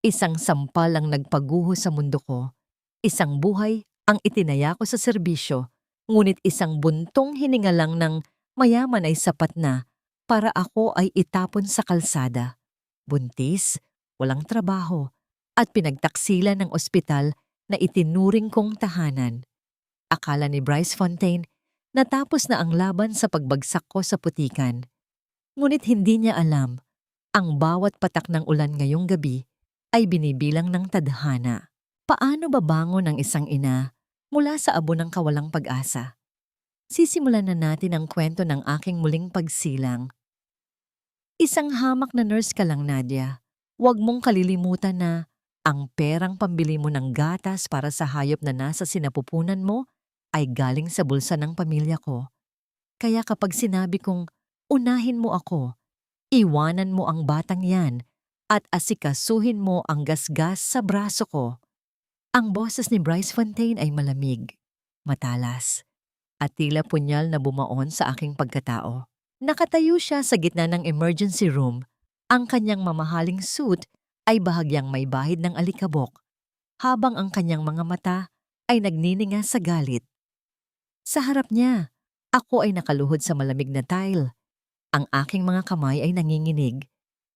Isang sampal ang nagpaguho sa mundo ko. Isang buhay ang itinaya ko sa serbisyo. Ngunit isang buntong hininga lang ng mayaman ay sapat na para ako ay itapon sa kalsada. Buntis, walang trabaho, at pinagtaksilan ng ospital na itinuring kong tahanan. Akala ni Bryce Fontaine, natapos na ang laban sa pagbagsak ko sa putikan. Ngunit hindi niya alam, ang bawat patak ng ulan ngayong gabi ay binibilang ng tadhana. Paano babangon ang isang ina mula sa abo ng kawalang pag-asa? Sisimulan na natin ang kwento ng aking muling pagsilang. Isang hamak na nurse ka lang, Nadia. Huwag mong kalilimutan na ang perang pambili mo ng gatas para sa hayop na nasa sinapupunan mo ay galing sa bulsa ng pamilya ko. Kaya kapag sinabi kong unahin mo ako, iwanan mo ang batang yan at asikasuhin mo ang gasgas sa braso ko. Ang boses ni Bryce Fontaine ay malamig, matalas, at tila punyal na bumaon sa aking pagkatao. Nakatayo siya sa gitna ng emergency room. Ang kanyang mamahaling suit ay bahagyang may bahid ng alikabok, habang ang kanyang mga mata ay nagnininga sa galit. Sa harap niya, ako ay nakaluhod sa malamig na tile. Ang aking mga kamay ay nanginginig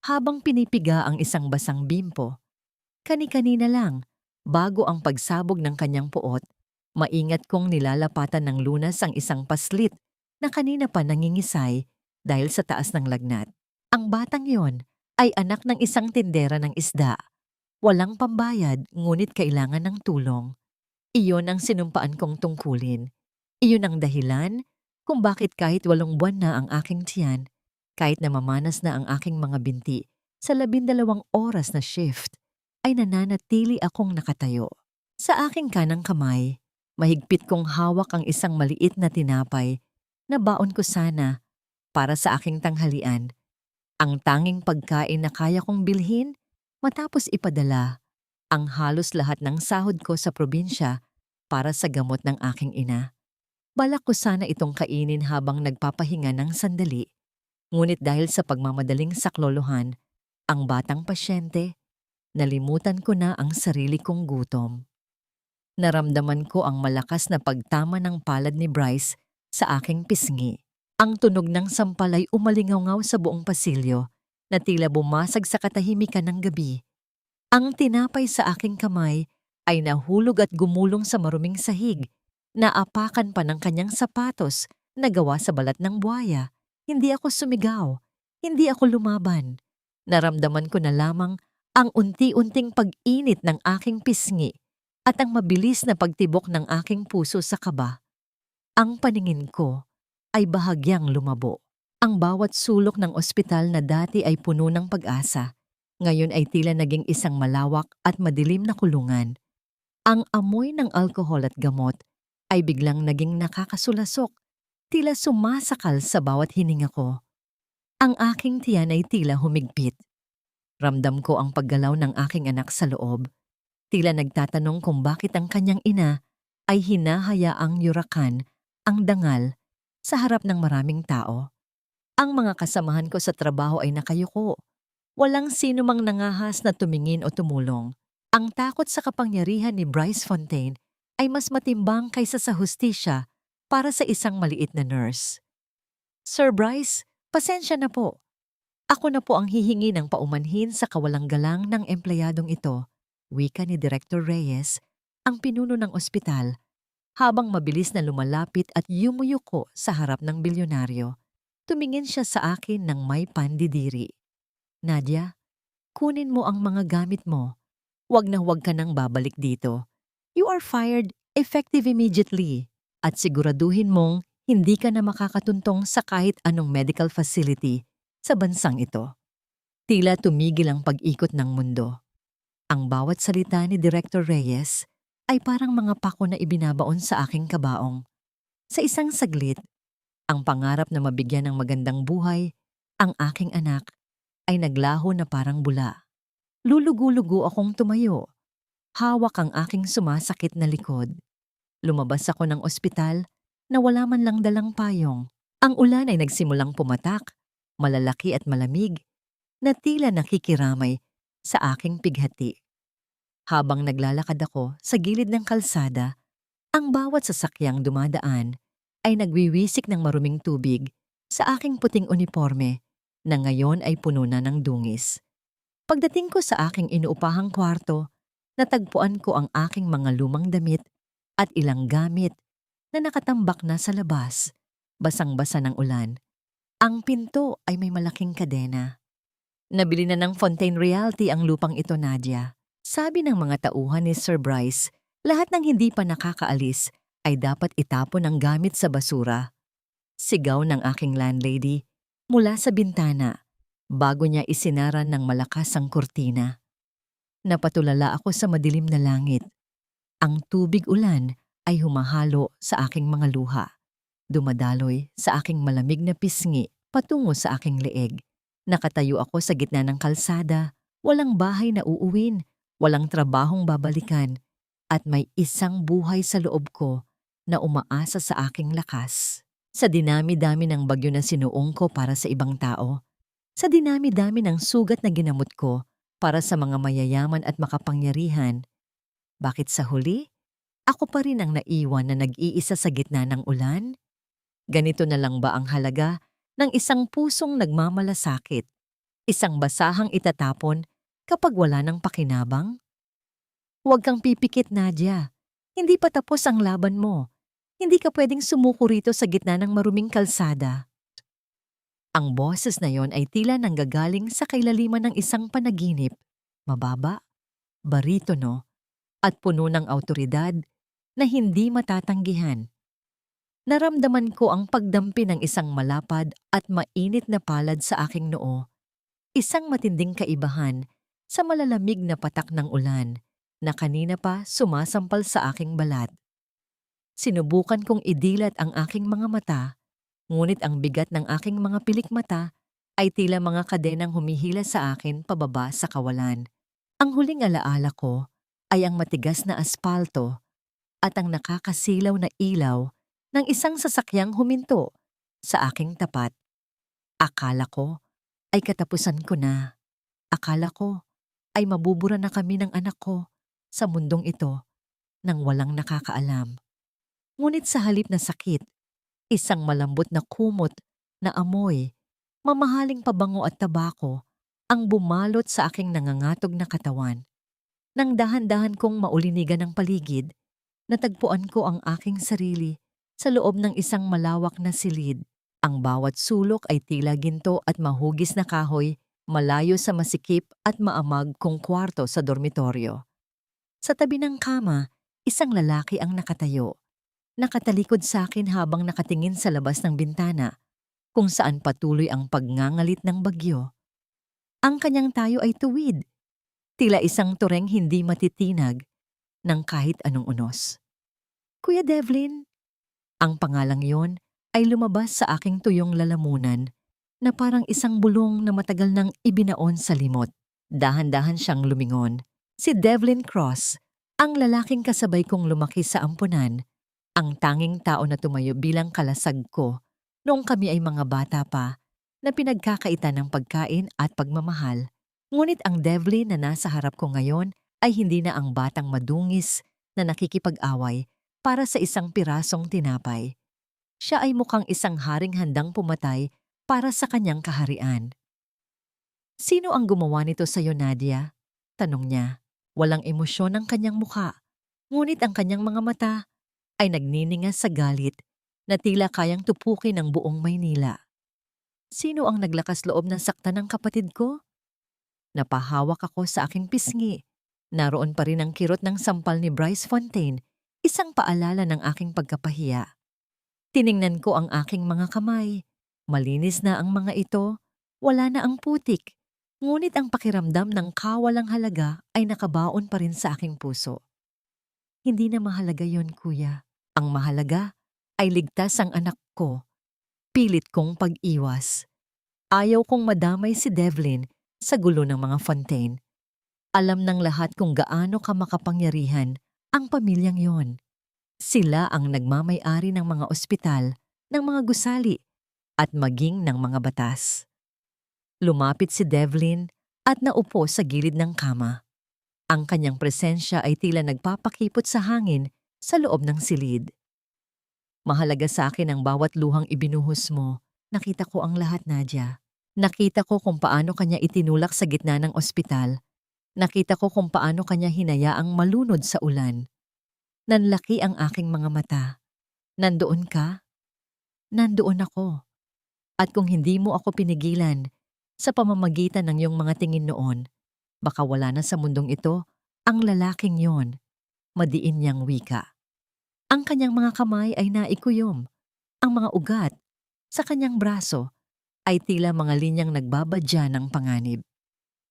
habang pinipiga ang isang basang bimpo. Kani-kanina lang, bago ang pagsabog ng kanyang puot, maingat kong nilalapatan ng lunas ang isang paslit na kanina pa nangingisay dahil sa taas ng lagnat. Ang batang yon ay anak ng isang tindera ng isda. Walang pambayad ngunit kailangan ng tulong. Iyon ang sinumpaan kong tungkulin. Iyon ang dahilan kung bakit kahit 8 buwan na ang aking tiyan, kahit namamanas na ang aking mga binti sa 12 oras na shift, ay nananatili akong nakatayo. Sa aking kanang kamay, mahigpit kong hawak ang isang maliit na tinapay na baon ko sana para sa aking tanghalian. Ang tanging pagkain na kaya kong bilhin matapos ipadala ang halos lahat ng sahod ko sa probinsya para sa gamot ng aking ina. Balak ko sana itong kainin habang nagpapahinga ng sandali. Ngunit dahil sa pagmamadaling saklolohan, ang batang pasyente, nalimutan ko na ang sarili kong gutom. Naramdaman ko ang malakas na pagtama ng palad ni Bryce sa aking pisngi. Ang tunog ng sampal ay umalingaw sa buong pasilyo na tila bumasag sa katahimikan ng gabi. Ang tinapay sa aking kamay ay nahulog at gumulong sa maruming sahig. Naapakan pa ng kanyang sapatos na gawa sa balat ng buhaya. Hindi ako sumigaw. Hindi ako lumaban. Naramdaman ko na lamang ang unti-unting pag-init ng aking pisngi at ang mabilis na pagtibok ng aking puso sa kaba. Ang paningin ko ay bahagyang lumabo. Ang bawat sulok ng ospital na dati ay puno ng pag-asa, ngayon ay tila naging isang malawak at madilim na kulungan. Ang amoy ng alkohol at gamot ay biglang naging nakakasulasok, tila sumasakal sa bawat hininga ko. Ang aking tiyan ay tila humigpit. Ramdam ko ang paggalaw ng aking anak sa loob. Tila nagtatanong kung bakit ang kanyang ina ay hinahayaang yurakan ang dangal sa harap ng maraming tao. Ang mga kasamahan ko sa trabaho ay nakayuko. Walang sino mang nangahas na tumingin o tumulong. Ang takot sa kapangyarihan ni Bryce Fontaine ay mas matimbang kaysa sa hustisya para sa isang maliit na nurse. Sir Bryce, pasensya na po. Ako na po ang hihingi ng paumanhin sa kawalang galang ng empleyadong ito, wika ni Director Reyes, ang pinuno ng ospital, habang mabilis na lumalapit at yumuyuko sa harap ng bilyonaryo. Tumingin siya sa akin ng may pandidiri. Nadia, kunin mo ang mga gamit mo. Huwag na huwag ka nang babalik dito. You are fired effective immediately at siguraduhin mong hindi ka na makakatuntong sa kahit anong medical facility sa bansang ito. Tila tumigil ang pag-ikot ng mundo. Ang bawat salita ni Director Reyes ay parang mga pako na ibinabaon sa aking kabaong. Sa isang saglit, ang pangarap na mabigyan ng magandang buhay, ang aking anak, ay naglaho na parang bula. Lulugo-lugo akong tumayo. Hawak ang aking sumasakit na likod. Lumabas ako ng ospital na wala man lang dalang payong. Ang ulan ay nagsimulang pumatak, malalaki at malamig, na tila nakikiramay sa aking pighati. Habang naglalakad ako sa gilid ng kalsada, ang bawat sasakyang dumadaan ay nagwiwisik ng maruming tubig sa aking puting uniforme na ngayon ay puno na ng dungis. Pagdating ko sa aking inuupahang kwarto, natagpuan ko ang aking mga lumang damit at ilang gamit na nakatambak na sa labas, basang-basa ng ulan. Ang pinto ay may malaking kadena. Nabili na ng Fontaine Realty ang lupang ito, Nadia. Sabi ng mga tauhan ni Sir Bryce, lahat ng hindi pa nakakaalis ay dapat itapon ang gamit sa basura. Sigaw ng aking landlady mula sa bintana bago niya isinara ng malakas ang kurtina. Napatulala ako sa madilim na langit. Ang tubig ulan ay humahalo sa aking mga luha. Dumadaloy sa aking malamig na pisngi patungo sa aking leeg. Nakatayo ako sa gitna ng kalsada, walang bahay na uuwin, walang trabahong babalikan, at may isang buhay sa loob ko na umaasa sa aking lakas. Sa dinami-dami ng bagyo na sinuong ko para sa ibang tao, sa dinami-dami ng sugat na ginamot ko para sa mga mayayaman at makapangyarihan, bakit sa huli, ako pa rin ang naiwan na nag-iisa sa gitna ng ulan? Ganito na lang ba ang halaga ng isang pusong nagmamalasakit, isang basahang itatapon kapag wala ng pakinabang? Huwag kang pipikit, Nadia. Hindi pa tapos ang laban mo. Hindi ka pwedeng sumuko rito sa gitna ng maruming kalsada. Ang boses na yon ay tila nanggagaling sa kailaliman ng isang panaginip, mababa, baritono, at puno ng awtoridad na hindi matatanggihan. Naramdaman ko ang pagdampi ng isang malapad at mainit na palad sa aking noo, isang matinding kaibahan sa malalamig na patak ng ulan na kanina pa sumasampal sa aking balat. Sinubukan kong idilat ang aking mga mata, ngunit ang bigat ng aking mga pilik mata ay tila mga kadenang humihila sa akin pababa sa kawalan. Ang huling alaala ko ay ang matigas na aspalto at ang nakakasilaw na ilaw ng isang sasakyang huminto sa aking tapat. Akala ko ay katapusan ko na. Akala ko ay mabubura na kami ng anak ko sa mundong ito nang walang nakakaalam. Ngunit sa halip na sakit, isang malambot na kumot na amoy, mamahaling pabango at tabako ang bumalot sa aking nangangatog na katawan. Nang dahan-dahan kong maulinigan ang paligid, natagpuan ko ang aking sarili sa loob ng isang malawak na silid. Ang bawat sulok ay tila ginto at mahugis na kahoy, malayo sa masikip at maamag kong kwarto sa dormitoryo. Sa tabi ng kama, isang lalaki ang nakatayo. Nakatalikod sa akin habang nakatingin sa labas ng bintana, kung saan patuloy ang pagngangalit ng bagyo. Ang kanyang tayo ay tuwid, tila isang tureng hindi matitinag ng kahit anong unos. Kuya Devlin, ang pangalang yon ay lumabas sa aking tuyong lalamunan na parang isang bulong na matagal nang ibinaon sa limot. Dahan-dahan siyang lumingon. Si Devlin Cross, ang lalaking kasabay kong lumaki sa ampunan, ang tanging tao na tumayo bilang kalasag ko noong kami ay mga bata pa na pinagkakaitan ng pagkain at pagmamahal. Ngunit ang Devlin na nasa harap ko ngayon ay hindi na ang batang madungis na nakikipag-away para sa isang pirasong tinapay. Siya ay mukhang isang haring handang pumatay para sa kanyang kaharian. Sino ang gumawa nito sa iyo, Nadia? Tanong niya. Walang emosyon ang kanyang mukha, ngunit ang kanyang mga mata ay nagniningas sa galit na tila kayang tupukin ng buong Maynila. Sino ang naglakas loob na saktan ng kapatid ko? Napahawak ako sa aking pisngi. Naroon pa rin ang kirot ng sampal ni Bryce Fontaine, isang paalala ng aking pagkapahiya. Tiningnan ko ang aking mga kamay. Malinis na ang mga ito, wala na ang putik. Ngunit ang pakiramdam ng kawalang halaga ay nakabaon pa rin sa aking puso. Hindi na mahalaga yon, kuya. Ang mahalaga ay ligtas ang anak ko. Pilit kong pag-iwas. Ayaw kong madamay si Devlin sa gulo ng mga Fontaine. Alam ng lahat kung gaano ka makapangyarihan ang pamilyang yon. Sila ang nagmamay-ari ng mga ospital, ng mga gusali, at maging ng mga batas. Lumapit si Devlin at naupo sa gilid ng kama. Ang kanyang presensya ay tila nagpapakipot sa hangin sa loob ng silid. Mahalaga sa akin ang bawat luhang ibinuhos mo. Nakita ko ang lahat, Nadia. Nakita ko kung paano kanya itinulak sa gitna ng ospital. Nakita ko kung paano kanya hinayaang malunod sa ulan. Nanlaki ang aking mga mata. Nandoon ka? Nandoon ako. At kung hindi mo ako pinigilan sa pamamagitan ng iyong mga tingin noon, baka wala na sa mundong ito ang lalaking yon, madiin niyang wika. Ang kanyang mga kamay ay naikuyom. Ang mga ugat sa kanyang braso ay tila mga linyang nagbabadya ng panganib.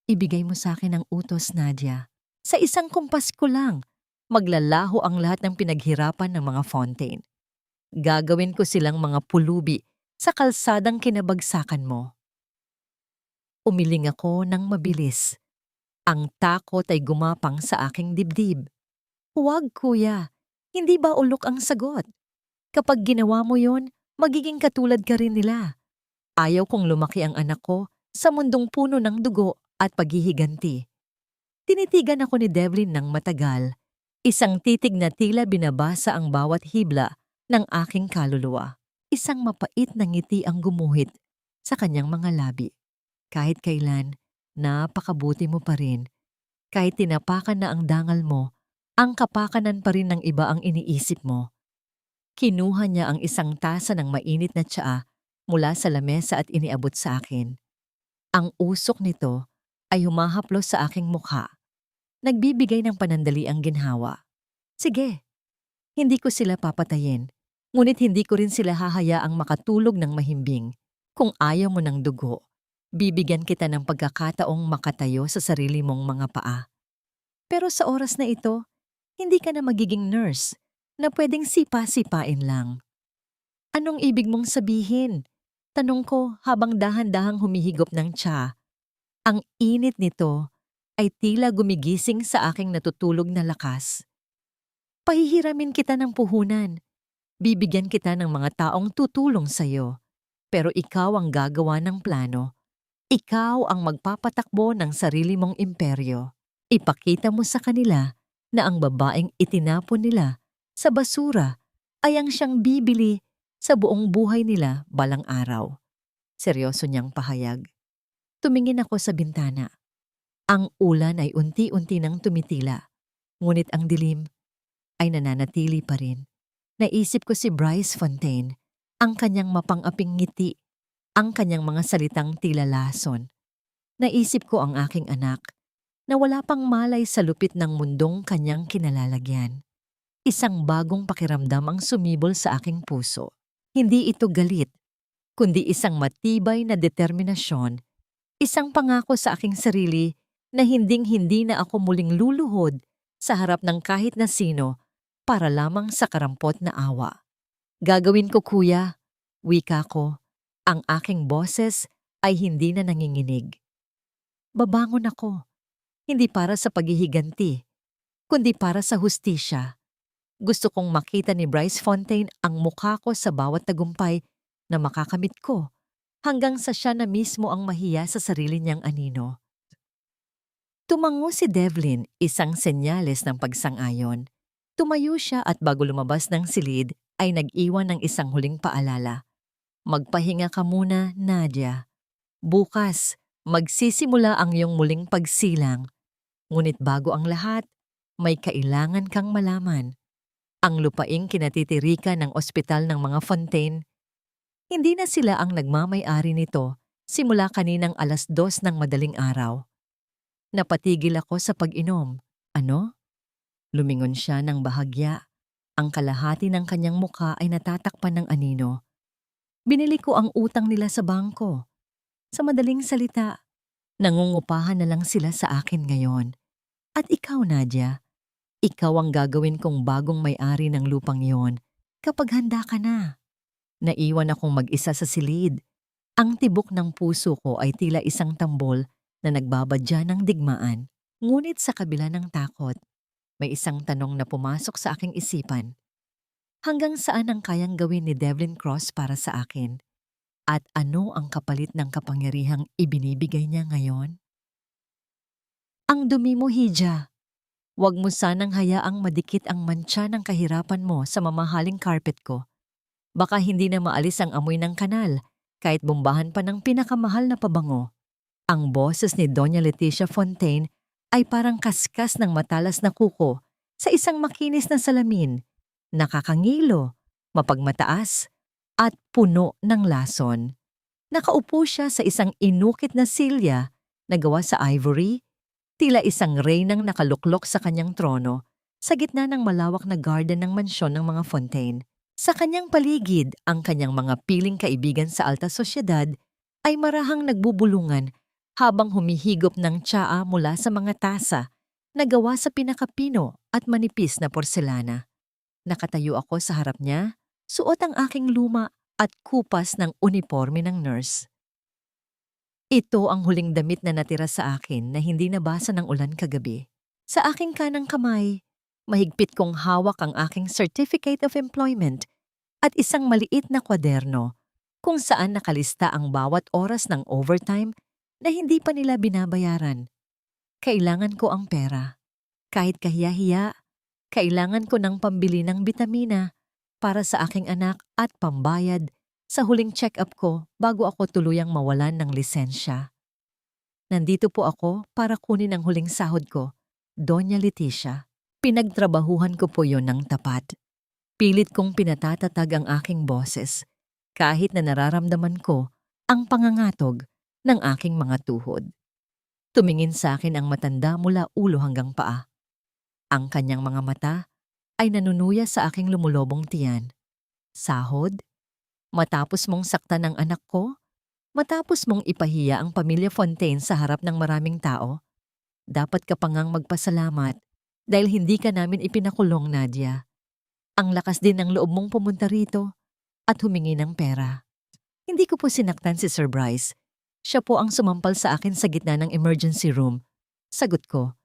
Ibigay mo sa akin ang utos, Nadia. Sa isang kumpas ko lang, maglalaho ang lahat ng pinaghirapan ng mga Fontaine. Gagawin ko silang mga pulubi sa kalsadang kinabagsakan mo. Umiling ako ng mabilis. Ang takot ay gumapang sa aking dibdib. Huwag, kuya. Hindi ba ulok ang sagot? Kapag ginawa mo yon, magiging katulad ka rin nila. Ayaw kong lumaki ang anak ko sa mundong puno ng dugo at paghihiganti. Tinitigan ako ni Devlin ng matagal. Isang titig na tila binabasa ang bawat hibla ng aking kaluluwa. Isang mapait na ngiti ang gumuhit sa kanyang mga labi. Kahit kailan, napakabuti mo pa rin. Kahit tinapakan na ang dangal mo, ang kapakanan pa rin ng iba ang iniisip mo. Kinuha niya ang isang tasa ng mainit na tsaa mula sa lamesa at iniabot sa akin. Ang usok nito ay humahaplos sa aking mukha. Nagbibigay ng panandaliang ginhawa. Sige, hindi ko sila papatayin, ngunit hindi ko rin sila hahayaang makatulog ng mahimbing. Kung ayaw mo ng dugo, bibigyan kita ng pagkakataong makatayo sa sarili mong mga paa. Pero sa oras na ito, hindi ka na magiging nurse na pwedeng sipa-sipain lang. Anong ibig mong sabihin? Tanong ko habang dahan-dahang humihigop ng tsa. Ang init nito ay tila gumigising sa aking natutulog na lakas. Pahihiramin kita ng puhunan. Bibigyan kita ng mga taong tutulong sa'yo. Pero ikaw ang gagawa ng plano. Ikaw ang magpapatakbo ng sarili mong imperyo. Ipakita mo sa kanila na ang babaeng itinapon nila sa basura ay ang siyang bibili sa buong buhay nila balang araw. Seryoso niyang pahayag. Tumingin ako sa bintana. Ang ulan ay unti-unti nang tumitila, ngunit ang dilim ay nananatili pa rin. Naisip ko si Bryce Fontaine, ang kanyang mapang-aping ngiti, ang kanyang mga salitang tila lason. Naisip ko ang aking anak, na wala pang malay sa lupit ng mundong kanyang kinalalagyan. Isang bagong pakiramdam ang sumibol sa aking puso. Hindi ito galit, kundi isang matibay na determinasyon, isang pangako sa aking sarili na hinding-hindi na ako muling luluhod sa harap ng kahit na sino para lamang sa karampot na awa. Gagawin ko, kuya, wika ko. Ang aking boses ay hindi na nanginginig. Babangon ako. Hindi para sa paghihiganti, kundi para sa hustisya. Gusto kong makita ni Bryce Fontaine ang mukha ko sa bawat tagumpay na makakamit ko, hanggang sa siya na mismo ang mahiya sa sarili niyang anino. Tumango si Devlin, isang senyales ng pagsang-ayon. Tumayo siya at bago lumabas ng silid ay nag-iwan ng isang huling paalala. Magpahinga ka muna, Nadia. Bukas, magsisimula ang iyong muling pagsilang. Ngunit bago ang lahat, may kailangan kang malaman. Ang lupaing kinatitirikan ng ospital ng mga Fontaine, hindi na sila ang nagmamay-ari nito simula kaninang 2:00 ng madaling araw. Napatigil ako sa pag-inom. Ano? Lumingon siya ng bahagya. Ang kalahati ng kanyang mukha ay natatakpan ng anino. Binili ko ang utang nila sa bangko. Sa madaling salita, nangungupahan na lang sila sa akin ngayon. At ikaw, Nadia, ikaw ang gagawin kong bagong may-ari ng lupang yon kapag handa ka na. Naiwan akong mag-isa sa silid. Ang tibok ng puso ko ay tila isang tambol na nagbabadya ng digmaan. Ngunit sa kabila ng takot, may isang tanong na pumasok sa aking isipan. Hanggang saan ang kayang gawin ni Devlin Cross para sa akin? At ano ang kapalit ng kapangyarihang ibinibigay niya ngayon? Ang dumi mo, Hija. Huwag mo sanang hayaang madikit ang mantsa ng kahirapan mo sa mamahaling carpet ko. Baka hindi na maalis ang amoy ng kanal kahit bombahan pa ng pinakamahal na pabango. Ang boses ni Doña Leticia Fontaine ay parang kaskas ng matalas na kuko sa isang makinis na salamin, nakakangilo, mapagmataas, at puno ng lason. Nakaupo siya sa isang inukit na silya na gawa sa ivory, tila isang reynang nakaluklok sa kanyang trono sa gitna ng malawak na garden ng mansyon ng mga Fontaine. Sa kanyang paligid, ang kanyang mga piling kaibigan sa alta sosyedad ay marahang nagbubulungan habang humihigop ng tsaa mula sa mga tasa na gawa sa pinakapino at manipis na porselana. Nakatayo ako sa harap niya, suot ang aking luma at kupas ng uniforme ng nurse. Ito ang huling damit na natira sa akin na hindi nabasa ng ulan kagabi. Sa aking kanang kamay, mahigpit kong hawak ang aking Certificate of Employment at isang maliit na kwaderno kung saan nakalista ang bawat oras ng overtime na hindi pa nila binabayaran. Kailangan ko ang pera. Kahit kahiya-hiya, kailangan ko ng pambili ng bitamina para sa aking anak at pambayad sa huling check-up ko bago ako tuluyang mawalan ng lisensya. Nandito po ako para kunin ang huling sahod ko, Doña Leticia. Pinagtrabahuhan ko po yon ng tapat. Pilit kong pinatatatag ang aking boses kahit na nararamdaman ko ang pangangatog ng aking mga tuhod. Tumingin sa akin ang matanda mula ulo hanggang paa. Ang kanyang mga mata ay nanunuya sa aking lumulobong tiyan. Sahod? Matapos mong saktan ang anak ko? Matapos mong ipahiya ang pamilya Fontaine sa harap ng maraming tao? Dapat ka pa ngang magpasalamat dahil hindi ka namin ipinakulong, Nadia. Ang lakas din ng loob mong pumunta rito at humingi ng pera. Hindi ko po sinaktan si Sir Bryce. Siya po ang sumampal sa akin sa gitna ng emergency room. Sagot ko.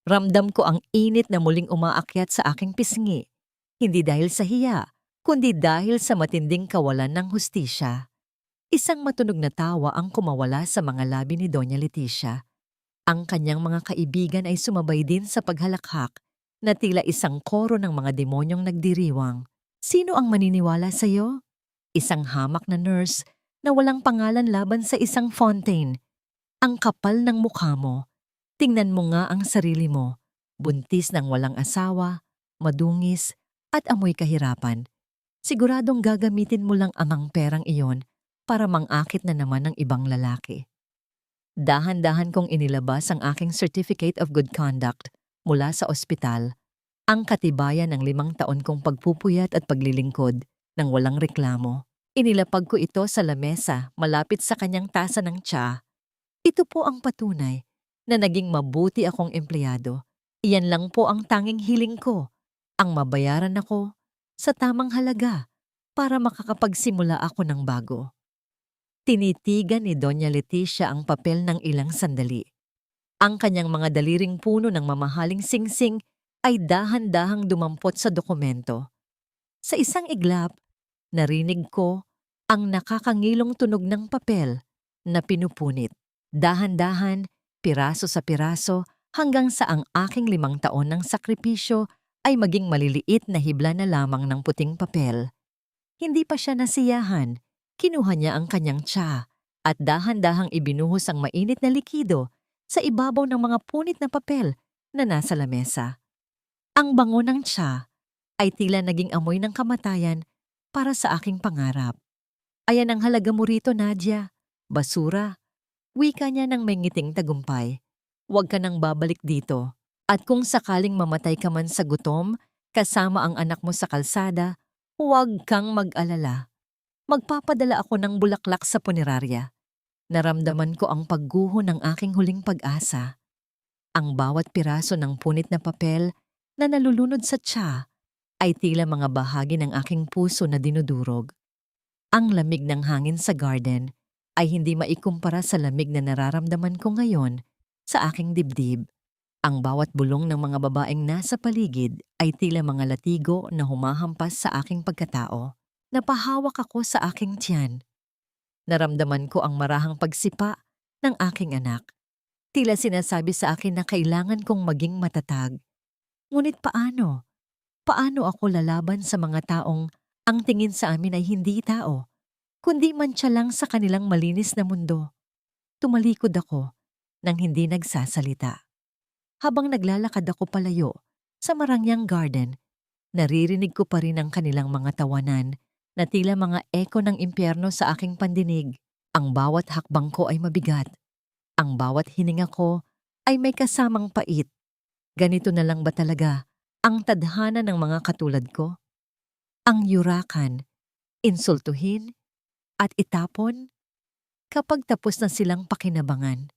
Ramdam ko ang init na muling umaakyat sa aking pisngi. Hindi dahil sa hiya, kundi dahil sa matinding kawalan ng hustisya. Isang matunog na tawa ang kumawala sa mga labi ni Doña Leticia. Ang kanyang mga kaibigan ay sumabay din sa paghalakhak na tila isang koro ng mga demonyong nagdiriwang. Sino ang maniniwala sa iyo? Isang hamak na nurse na walang pangalan laban sa isang Fontaine. Ang kapal ng mukha mo. Tingnan mo nga ang sarili mo. Buntis ng walang asawa, madungis, at amoy kahirapan. Siguradong gagamitin mo lang ang perang iyon para mangakit na naman ng ibang lalaki. Dahan-dahan kong inilabas ang aking Certificate of Good Conduct mula sa ospital, ang katibayan ng 5 taon kong pagpupuyat at paglilingkod ng walang reklamo. Inilapag ko ito sa lamesa malapit sa kanyang tasa ng tsa. Ito po ang patunay na naging mabuti akong empleyado. Iyan lang po ang tanging hiling ko, ang mabayaran ako sa tamang halaga para makakapagsimula ako ng bago. Tinitigan ni Doña Leticia ang papel ng ilang sandali. Ang kanyang mga daliring puno ng mamahaling singsing ay dahan-dahang dumampot sa dokumento. Sa isang iglap, narinig ko ang nakakangilong tunog ng papel na pinupunit. Dahan-dahan, piraso sa piraso, hanggang sa ang aking 5 taon ng sakripisyo ay maging maliliit na hibla na lamang ng puting papel. Hindi pa siya nasiyahan. Kinuha niya ang kanyang tsa at dahan-dahang ibinuhos ang mainit na likido sa ibabaw ng mga punit na papel na nasa lamesa. Ang bango ng tsa ay tila naging amoy ng kamatayan para sa aking pangarap. Ayan ang halaga mo rito, Nadia. Basura. Wika niya ng may ngiting tagumpay. Huwag ka nang babalik dito. At kung sakaling mamatay ka man sa gutom, kasama ang anak mo sa kalsada, huwag kang mag-alala. Magpapadala ako ng bulaklak sa punerarya. Naramdaman ko ang pagguho ng aking huling pag-asa. Ang bawat piraso ng punit na papel na nalulunod sa tsa ay tila mga bahagi ng aking puso na dinudurog. Ang lamig ng hangin sa garden ay hindi maikumpara sa lamig na nararamdaman ko ngayon sa aking dibdib. Ang bawat bulong ng mga babaeng nasa paligid ay tila mga latigo na humahampas sa aking pagkatao. Napahawak ako sa aking tiyan. Naramdaman ko ang marahang pagsipa ng aking anak. Tila sinasabi sa akin na kailangan kong maging matatag. Ngunit paano? Paano ako lalaban sa mga taong ang tingin sa amin ay hindi tao, kundi mantsa lang sa kanilang malinis na mundo? Tumalikod ako nang hindi nagsasalita. Habang naglalakad ako palayo sa Marangyang Garden, naririnig ko pa rin ang kanilang mga tawanan na tila mga eko ng impyerno sa aking pandinig. Ang bawat hakbang ko ay mabigat. Ang bawat hininga ko ay may kasamang pait. Ganito na lang ba talaga ang tadhana ng mga katulad ko? Ang yurakan, insultuhin, at itapon kapag tapos na silang pakinabangan.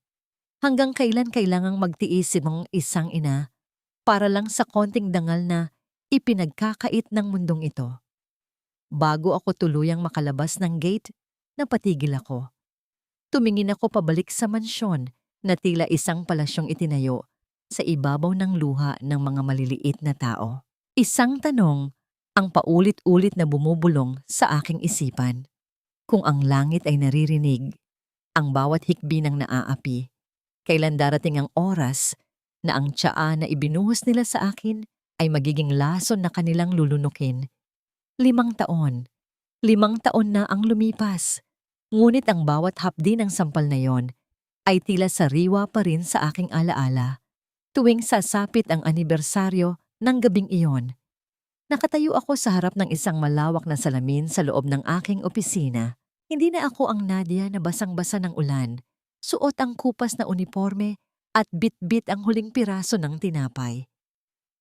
Hanggang kailan kailangang magtiis ng isang ina para lang sa konting dangal na ipinagkakait ng mundong ito? Bago ako tuluyang makalabas ng gate, napatigil ako. Tumingin ako pabalik sa mansyon na tila isang palasyong itinayo sa ibabaw ng luha ng mga maliliit na tao. Isang tanong ang paulit-ulit na bumubulong sa aking isipan. Kung ang langit ay naririnig, ang bawat hikbi ng naaapi, kailan darating ang oras na ang tsaa na ibinuhos nila sa akin ay magiging lason na kanilang lulunukin? 5 taon. 5 taon na ang lumipas. Ngunit ang bawat hapdi ng sampal na yon ay tila sariwa pa rin sa aking alaala. Tuwing sasapit ang anibersaryo ng gabing iyon, nakatayo ako sa harap ng isang malawak na salamin sa loob ng aking opisina. Hindi na ako ang Nadia na basang-basa ng ulan, suot ang kupas na uniforme at bit-bit ang huling piraso ng tinapay.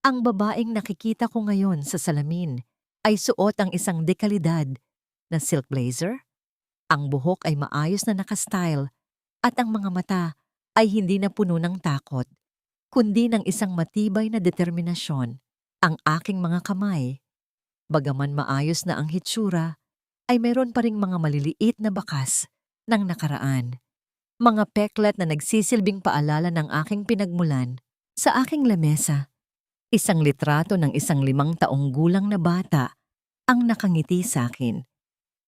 Ang babaeng nakikita ko ngayon sa salamin ay suot ang isang dekalidad na silk blazer. Ang buhok ay maayos na nakastyle at ang mga mata ay hindi na puno ng takot, kundi ng isang matibay na determinasyon. Ang aking mga kamay, bagaman maayos na ang hitsura, ay mayroon pa ring mga maliliit na bakas ng nakaraan. Mga peklat na nagsisilbing paalala ng aking pinagmulan. Sa aking lamesa, isang litrato ng isang 5 taong gulang na bata ang nakangiti sa akin.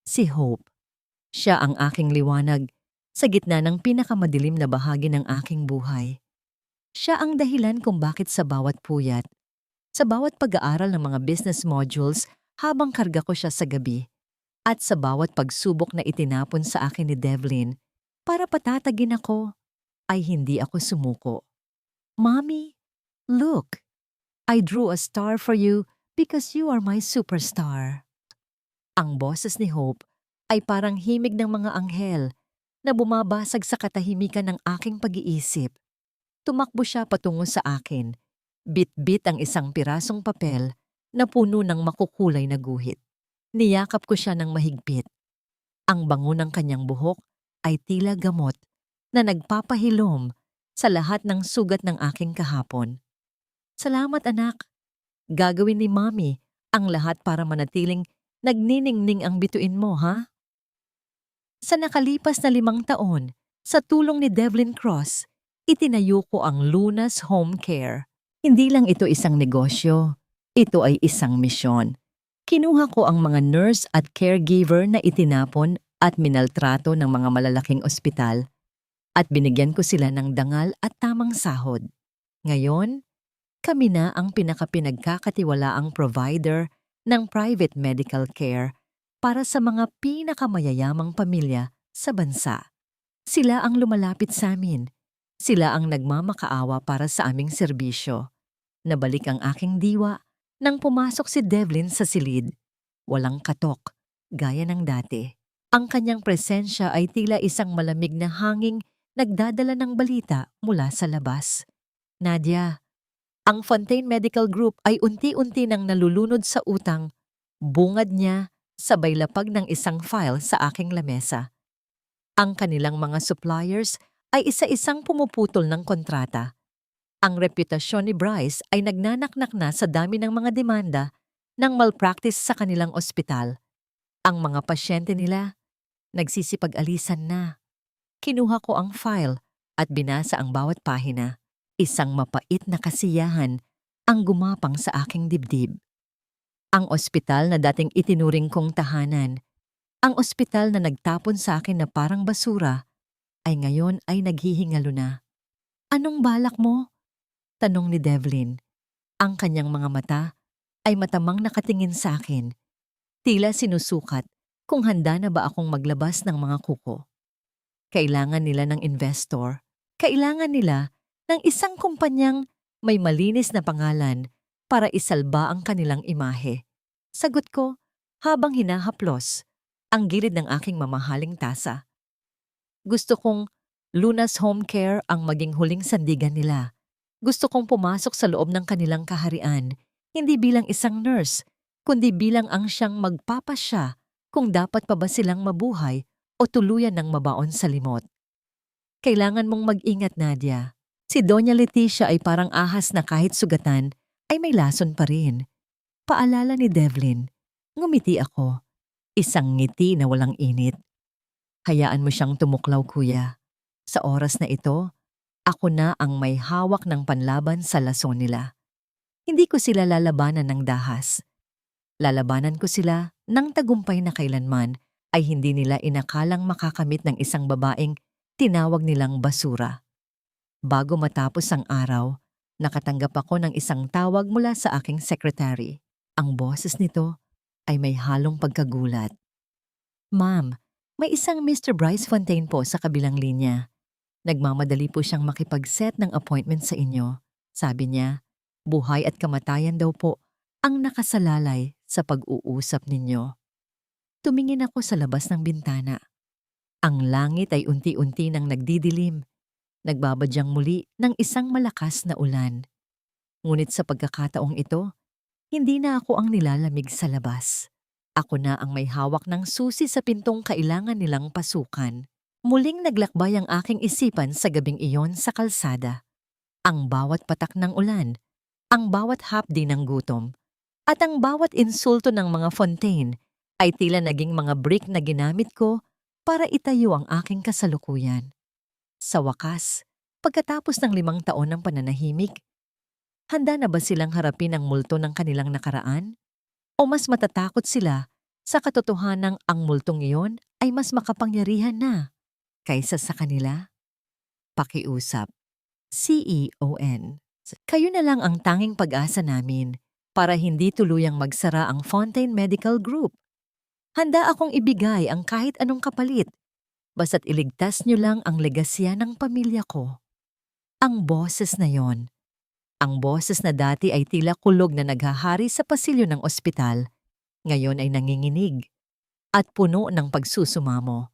Si Hope. Siya ang aking liwanag sa gitna ng pinakamadilim na bahagi ng aking buhay. Siya ang dahilan kung bakit sa bawat puyat, sa bawat pag-aaral ng mga business modules habang karga ko siya sa gabi, at sa bawat pagsubok na itinapon sa akin ni Devlin para patatagin ako, ay hindi ako sumuko. Mommy, look! I drew a star for you because you are my superstar. Ang boses ni Hope ay parang himig ng mga anghel na bumabasag sa katahimikan ng aking pag-iisip. Tumakbo siya patungo sa akin. Bit-bit ang isang pirasong papel na puno ng makukulay na guhit. Niyakap ko siya ng mahigpit. Ang bango ng kanyang buhok ay tila gamot na nagpapahilom sa lahat ng sugat ng aking kahapon. Salamat anak. Gagawin ni Mommy ang lahat para manatiling nagniningning ang bituin mo, ha? Sa nakalipas na 5 taon, sa tulong ni Devlin Cross, itinayo ko ang Luna's Home Care. Hindi lang ito isang negosyo, ito ay isang misyon. Kinuha ko ang mga nurse at caregiver na itinapon at minaltrato ng mga malalaking ospital at binigyan ko sila ng dangal at tamang sahod. Ngayon, kami na ang pinakapinagkakatiwalaang provider ng private medical care para sa mga pinakamayayamang pamilya sa bansa. Sila ang lumalapit sa amin. Sila ang nagmamakaawa para sa aming serbisyo. Nabalik ang aking diwa nang pumasok si Devlin sa silid. Walang katok, gaya ng dati. Ang kanyang presensya ay tila isang malamig na hanging nagdadala ng balita mula sa labas. Nadia, ang Fontaine Medical Group ay unti-unti nang nalulunod sa utang. Bungad niya sabay lapag ng isang file sa aking lamesa. Ang kanilang mga suppliers ay isa-isang pumuputol ng kontrata. Ang reputasyon ni Bryce ay nagnanaknak na sa dami ng mga demanda ng malpractice sa kanilang ospital. Ang mga pasyente nila, nagsisipag-alisan na. Kinuha ko ang file at binasa ang bawat pahina. Isang mapait na kasiyahan ang gumapang sa aking dibdib. Ang ospital na dating itinuring kong tahanan, ang ospital na nagtapon sa akin na parang basura, ay ngayon ay naghihingalo na. Anong balak mo? Tanong ni Devlin. Ang kanyang mga mata ay matamang nakatingin sa akin. Tila sinusukat kung handa na ba akong maglabas ng mga kuko. Kailangan nila ng investor. Kailangan nila ng isang kumpanyang may malinis na pangalan para isalba ang kanilang imahe. Sagot ko habang hinahaplos ang gilid ng aking mamahaling tasa. Gusto kong Lunas Home Care ang maging huling sandigan nila. Gusto kong pumasok sa loob ng kanilang kaharian, hindi bilang isang nurse, kundi bilang ang siyang magpapasya kung dapat pa ba silang mabuhay o tuluyan ng mabaon sa limot. Kailangan mong mag-ingat, Nadia. Si Doña Leticia ay parang ahas na kahit sugatan ay may lason pa rin. Paalala ni Devlin. Ngumiti ako. Isang ngiti na walang init. Hayaan mo siyang tumuklaw, kuya. Sa oras na ito, ako na ang may hawak ng panlaban sa lason nila. Hindi ko sila lalabanan ng dahas. Lalabanan ko sila ng tagumpay na kailanman ay hindi nila inakalang makakamit ng isang babaeng tinawag nilang basura. Bago matapos ang araw, nakatanggap ako ng isang tawag mula sa aking secretary. Ang boses nito ay may halong pagkagulat. Ma'am, may isang Mr. Bryce Fontaine po sa kabilang linya. Nagmamadali po siyang makipag-set ng appointment sa inyo. Sabi niya, buhay at kamatayan daw po ang nakasalalay sa pag-uusap ninyo. Tumingin ako sa labas ng bintana. Ang langit ay unti-unti nang nagdidilim. Nagbabadyang muli ng isang malakas na ulan. Ngunit sa pagkakataong ito, hindi na ako ang nilalamig sa labas. Ako na ang may hawak ng susi sa pintong kailangan nilang pasukan. Muling naglakbay ang aking isipan sa gabing iyon sa kalsada. Ang bawat patak ng ulan, ang bawat hapdi ng gutom, at ang bawat insulto ng mga Fontaine ay tila naging mga brick na ginamit ko para itayo ang aking kasalukuyan. Sa wakas, pagkatapos ng 5 taon ng pananahimik, handa na ba silang harapin ang multo ng kanilang nakaraan? O mas matatakot sila sa katotohanang ang multong iyon ay mas makapangyarihan na kaysa sa kanila? Pakiusap. CEON. Kayo na lang ang tanging pag-asa namin para hindi tuluyang magsara ang Fontaine Medical Group. Handa akong ibigay ang kahit anong kapalit, basta't iligtas niyo lang ang legasya ng pamilya ko. Ang boses na yon, ang boses na dati ay tila kulog na naghahari sa pasilyo ng ospital, ngayon ay nanginginig at puno ng pagsusumamo.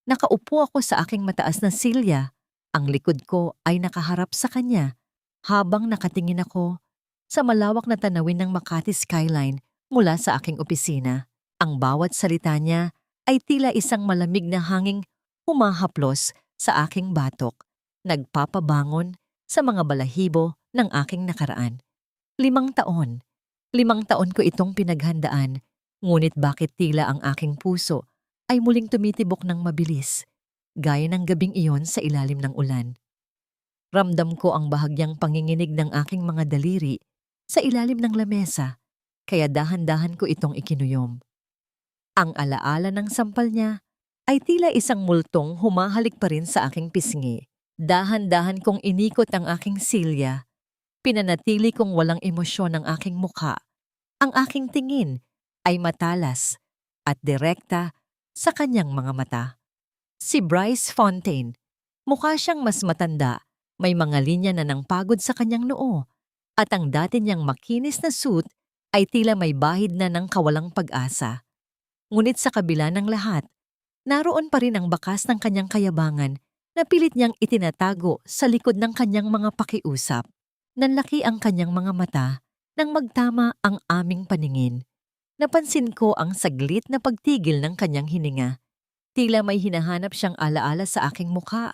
Nakaupo ako sa aking mataas na silya, ang likod ko ay nakaharap sa kanya habang nakatingin ako sa malawak na tanawin ng Makati skyline mula sa aking opisina. Ang bawat salita niya ay tila isang malamig na hanging humahaplos sa aking batok, nagpapabangon sa mga balahibo ng aking nakaraan. 5 taon. 5 taon ko itong pinaghandaan, ngunit bakit tila ang aking puso ay muling tumitibok ng mabilis, gaya ng gabing iyon sa ilalim ng ulan. Ramdam ko ang bahagyang panginginig ng aking mga daliri sa ilalim ng lamesa, kaya dahan-dahan ko itong ikinuyom. Ang alaala ng sampal niya ay tila isang multong humahalik pa rin sa aking pisngi. Dahan-dahan kong inikot ang aking silya. Pinanatili kong walang emosyon ang aking mukha. Ang aking tingin ay matalas at direkta sa kanyang mga mata. Si Bryce Fontaine, mukha siyang mas matanda, may mga linya na ng pagod sa kanyang noo, at ang dati niyang makinis na suit ay tila may bahid na ng kawalang pag-asa. Ngunit sa kabila ng lahat, naroon pa rin ang bakas ng kanyang kayabangan na pilit niyang itinatago sa likod ng kanyang mga pakiusap. Nanlaki ang kanyang mga mata nang magtama ang aming paningin. Napansin ko ang saglit na pagtigil ng kanyang hininga. Tila may hinahanap siyang alaala sa aking mukha.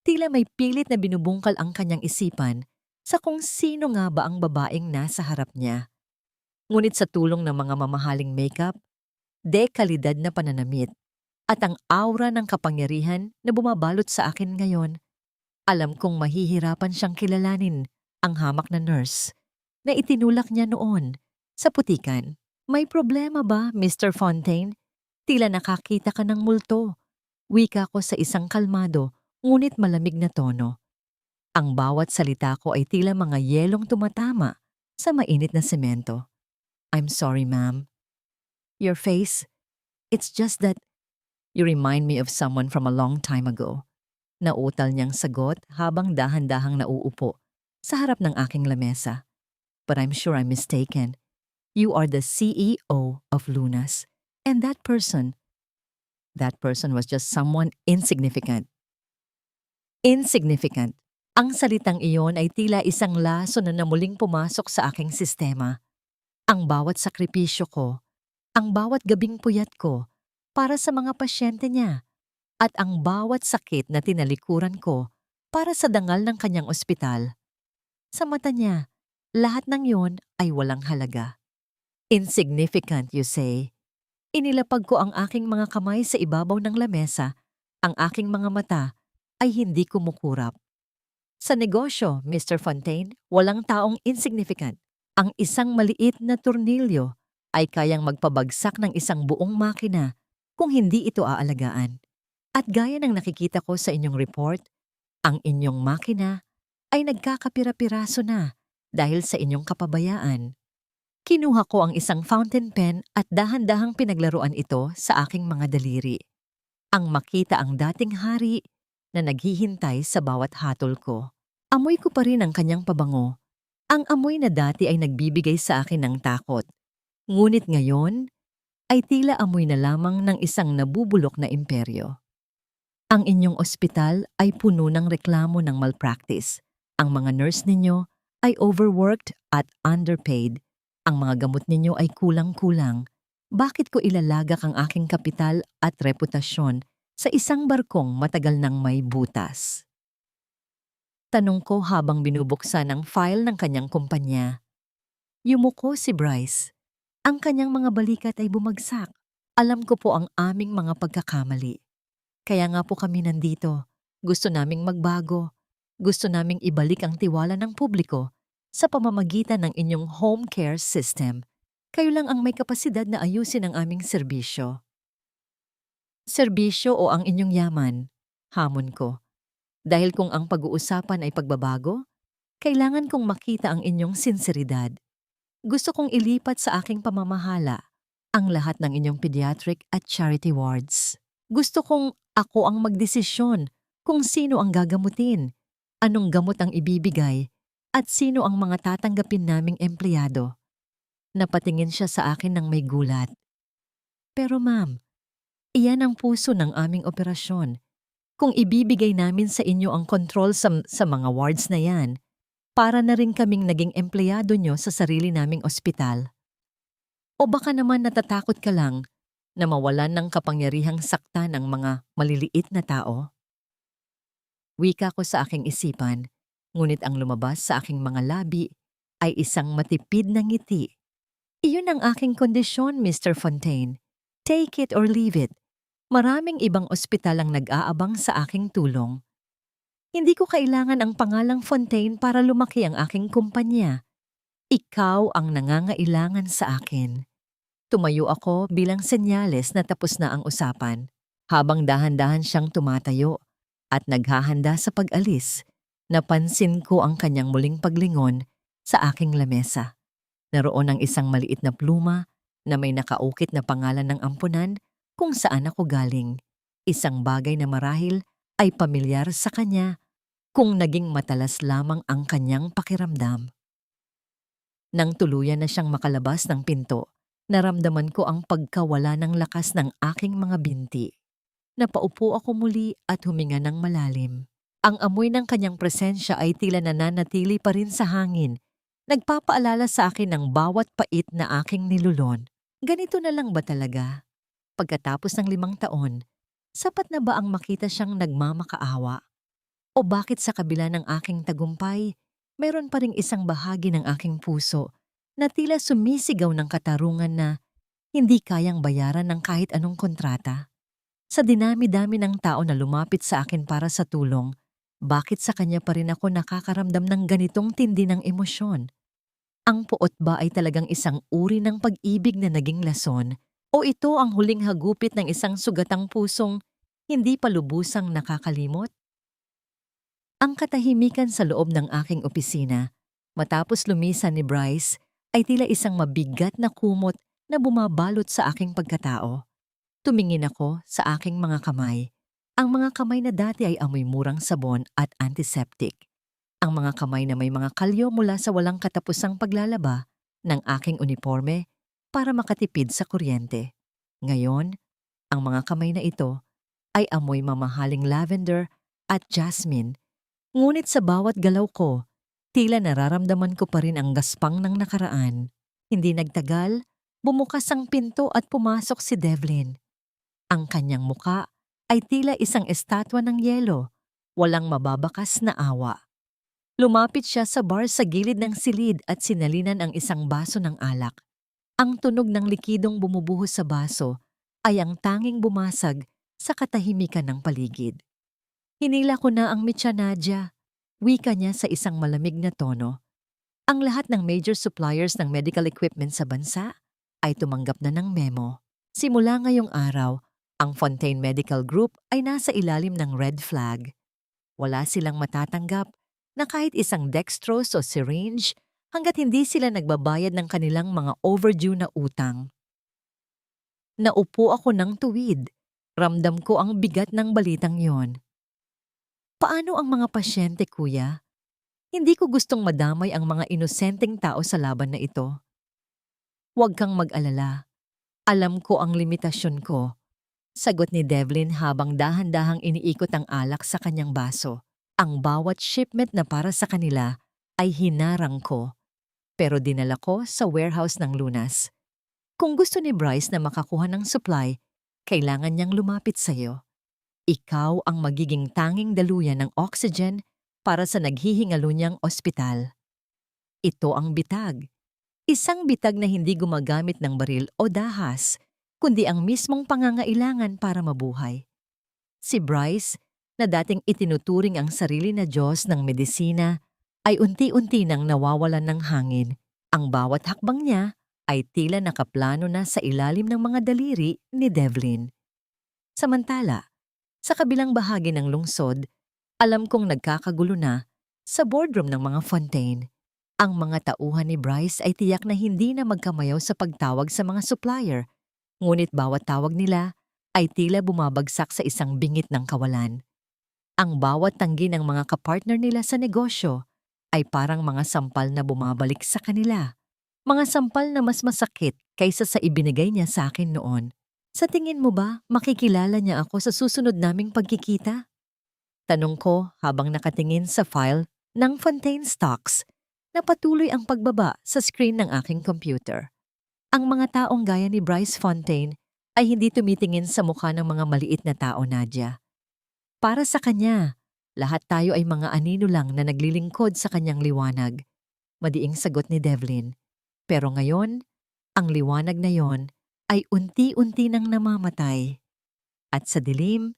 Tila may pilit na binubungkal ang kanyang isipan sa kung sino nga ba ang babaeng nasa harap niya. Ngunit sa tulong ng mga mamahaling makeup, dekalidad na pananamit, at ang aura ng kapangyarihan na bumabalot sa akin ngayon, alam kong mahihirapan siyang kilalanin ang hamak na nurse na itinulak niya noon sa putikan. May problema ba, Mr. Fontaine? Tila nakakita ka ng multo. Wika ko sa isang kalmado, ngunit malamig na tono. Ang bawat salita ko ay tila mga yelong tumatama sa mainit na semento. I'm sorry, ma'am. Your face, it's just that you remind me of someone from a long time ago. Nautal niyang sagot habang dahan-dahang nauupo sa harap ng aking lamesa. But I'm sure I'm mistaken. You are the CEO of Lunas. And that person was just someone insignificant. Insignificant. Ang salitang iyon ay tila isang laso na namuling pumasok sa aking sistema. Ang bawat sakripisyo ko, ang bawat gabing puyat ko para sa mga pasyente niya, at ang bawat sakit na tinalikuran ko para sa dangal ng kanyang ospital. Sa mata niya, lahat ng yon ay walang halaga. Insignificant, you say? Inilapag ko ang aking mga kamay sa ibabaw ng lamesa, ang aking mga mata ay hindi kumukurap. Sa negosyo, Mr. Fontaine, walang taong insignificant. Ang isang maliit na tornilyo ay kayang magpabagsak ng isang buong makina kung hindi ito aalagaan. At gaya ng nakikita ko sa inyong report, ang inyong makina ay nagkakapira-piraso na dahil sa inyong kapabayaan. Kinuha ko ang isang fountain pen at dahan-dahang pinaglaruan ito sa aking mga daliri. Ang makita ang dating hari na naghihintay sa bawat hatol ko. Amoy ko pa rin ang kanyang pabango. Ang amoy na dati ay nagbibigay sa akin ng takot. Ngunit ngayon ay tila amoy na lamang ng isang nabubulok na imperyo. Ang inyong ospital ay puno ng reklamo ng malpractice. Ang mga nurse ninyo ay overworked at underpaid. Ang mga gamot ninyo ay kulang-kulang. Bakit ko ilalagak ang aking kapital at reputasyon sa isang barkong matagal nang may butas? Tanong ko habang binubuksan ang file ng kanyang kumpanya. Yumuko si Bryce. Ang kanyang mga balikat ay bumagsak. Alam ko po ang aming mga pagkakamali. Kaya nga po kami nandito. Gusto naming magbago. Gusto naming ibalik ang tiwala ng publiko sa pamamagitan ng inyong home care system. Kayo lang ang may kapasidad na ayusin ang aming serbisyo. Serbisyo o ang inyong yaman? Hamon ko. Dahil kung ang pag-uusapan ay pagbabago, kailangan kong makita ang inyong sinseridad. Gusto kong ilipat sa aking pamamahala ang lahat ng inyong pediatric at charity wards. Gusto kong ako ang magdesisyon kung sino ang gagamutin, anong gamot ang ibibigay, at sino ang mga tatanggapin naming empleyado. Napatingin siya sa akin ng may gulat. Pero ma'am, iyan ang puso ng aming operasyon. Kung ibibigay namin sa inyo ang control sa mga wards na yan, para na rin kaming naging empleyado nyo sa sarili naming ospital. O baka naman natatakot ka lang na mawalan ng kapangyarihang sakta ng mga maliliit na tao? Wika ko sa aking isipan, ngunit ang lumabas sa aking mga labi ay isang matipid na ngiti. Iyon ang aking kondisyon, Mr. Fontaine. Take it or leave it. Maraming ibang ospital ang nag-aabang sa aking tulong. Hindi ko kailangan ang pangalang Fontaine para lumaki ang aking kumpanya. Ikaw ang nangangailangan sa akin. Tumayo ako bilang senyales na tapos na ang usapan. Habang dahan-dahan siyang tumatayo at naghahanda sa pag-alis, napansin ko ang kanyang muling paglingon sa aking lamesa. Naroon ang isang maliit na pluma na may nakaukit na pangalan ng ampunan kung saan ako galing. Isang bagay na marahil ay pamilyar sa kanya kung naging matalas lamang ang kanyang pakiramdam. Nang tuluyan na siyang makalabas ng pinto, naramdaman ko ang pagkawala ng lakas ng aking mga binti. Napaupo ako muli at huminga ng malalim. Ang amoy ng kanyang presensya ay tila nananatili pa rin sa hangin. Nagpapaalala sa akin ng bawat pait na aking nilulon. Ganito na lang ba talaga? Pagkatapos ng 5 taon, sapat na ba ang makita siyang nagmamakaawa? O bakit sa kabila ng aking tagumpay, mayroon pa ring isang bahagi ng aking puso na tila sumisigaw ng katarungan na hindi kayang bayaran ng kahit anong kontrata? Sa dinami-dami ng tao na lumapit sa akin para sa tulong, bakit sa kanya pa rin ako nakakaramdam ng ganitong tindi ng emosyon? Ang puot ba ay talagang isang uri ng pag-ibig na naging lason? O ito ang huling hagupit ng isang sugatang pusong hindi pa lubusang nakakalimot? Ang katahimikan sa loob ng aking opisina, matapos lumisan ni Bryce, ay tila isang mabigat na kumot na bumabalot sa aking pagkatao. Tumingin ako sa aking mga kamay. Ang mga kamay na dati ay amoy murang sabon at antiseptic. Ang mga kamay na may mga kalyo mula sa walang katapusang paglalaba ng aking uniforme para makatipid sa kuryente. Ngayon, ang mga kamay na ito ay amoy mamahaling lavender at jasmine. Ngunit sa bawat galaw ko, tila nararamdaman ko pa rin ang gaspang ng nakaraan. Hindi nagtagal, bumukas ang pinto at pumasok si Devlin. Ang kanyang muka ay tila isang estatwa ng yelo, walang mababakas na awa. Lumapit siya sa bar sa gilid ng silid at sinalinan ang isang baso ng alak. Ang tunog ng likidong bumubuhos sa baso ay ang tanging bumasag sa katahimikan ng paligid. Hinila ko na ang mitya Nadia, wika niya sa isang malamig na tono. Ang lahat ng major suppliers ng medical equipment sa bansa ay tumanggap na ng memo. Simula ngayong araw, ang Fontaine Medical Group ay nasa ilalim ng red flag. Wala silang matatanggap na kahit isang dextrose o syringe hanggat hindi sila nagbabayad ng kanilang mga overdue na utang. Naupo ako ng tuwid. Ramdam ko ang bigat ng balitang yon. Paano ang mga pasyente, kuya? Hindi ko gustong madamay ang mga inosenteng tao sa laban na ito. Huwag kang mag-alala. Alam ko ang limitasyon ko. Sagot ni Devlin habang dahan-dahang iniikot ang alak sa kanyang baso. Ang bawat shipment na para sa kanila ay hinarang ko. Pero dinala ko sa warehouse ng Lunas. Kung gusto ni Bryce na makakuha ng supply, kailangan niyang lumapit sa iyo. Ikaw ang magiging tanging daluyan ng oxygen para sa naghihingalo niyang ospital. Ito ang bitag. Isang bitag na hindi gumagamit ng baril o dahas, kundi ang mismong pangangailangan para mabuhay. Si Bryce, na dating itinuturing ang sarili na Diyos ng medisina, ay unti-unti nang nawawalan ng hangin. Ang bawat hakbang niya ay tila nakaplano na sa ilalim ng mga daliri ni Devlin. Samantala, sa kabilang bahagi ng lungsod, alam kong nagkakagulo na sa boardroom ng mga Fontaine. Ang mga tauhan ni Bryce ay tiyak na hindi na magkamayaw sa pagtawag sa mga supplier, ngunit bawat tawag nila ay tila bumabagsak sa isang bingit ng kawalan. Ang bawat tanggi ng mga kapartner nila sa negosyo ay parang mga sampal na bumabalik sa kanila. Mga sampal na mas masakit kaysa sa ibinigay niya sa akin noon. Sa tingin mo ba makikilala niya ako sa susunod naming pagkikita? Tanong ko habang nakatingin sa file ng Fontaine Stocks na patuloy ang pagbaba sa screen ng aking computer. Ang mga taong gaya ni Bryce Fontaine ay hindi tumitingin sa mukha ng mga maliit na tao, Nadia. Para sa kanya, lahat tayo ay mga anino lang na naglilingkod sa kanyang liwanag. Madiing sagot ni Devlin. Pero ngayon, ang liwanag na yon ay unti-unti nang namamatay. At sa dilim,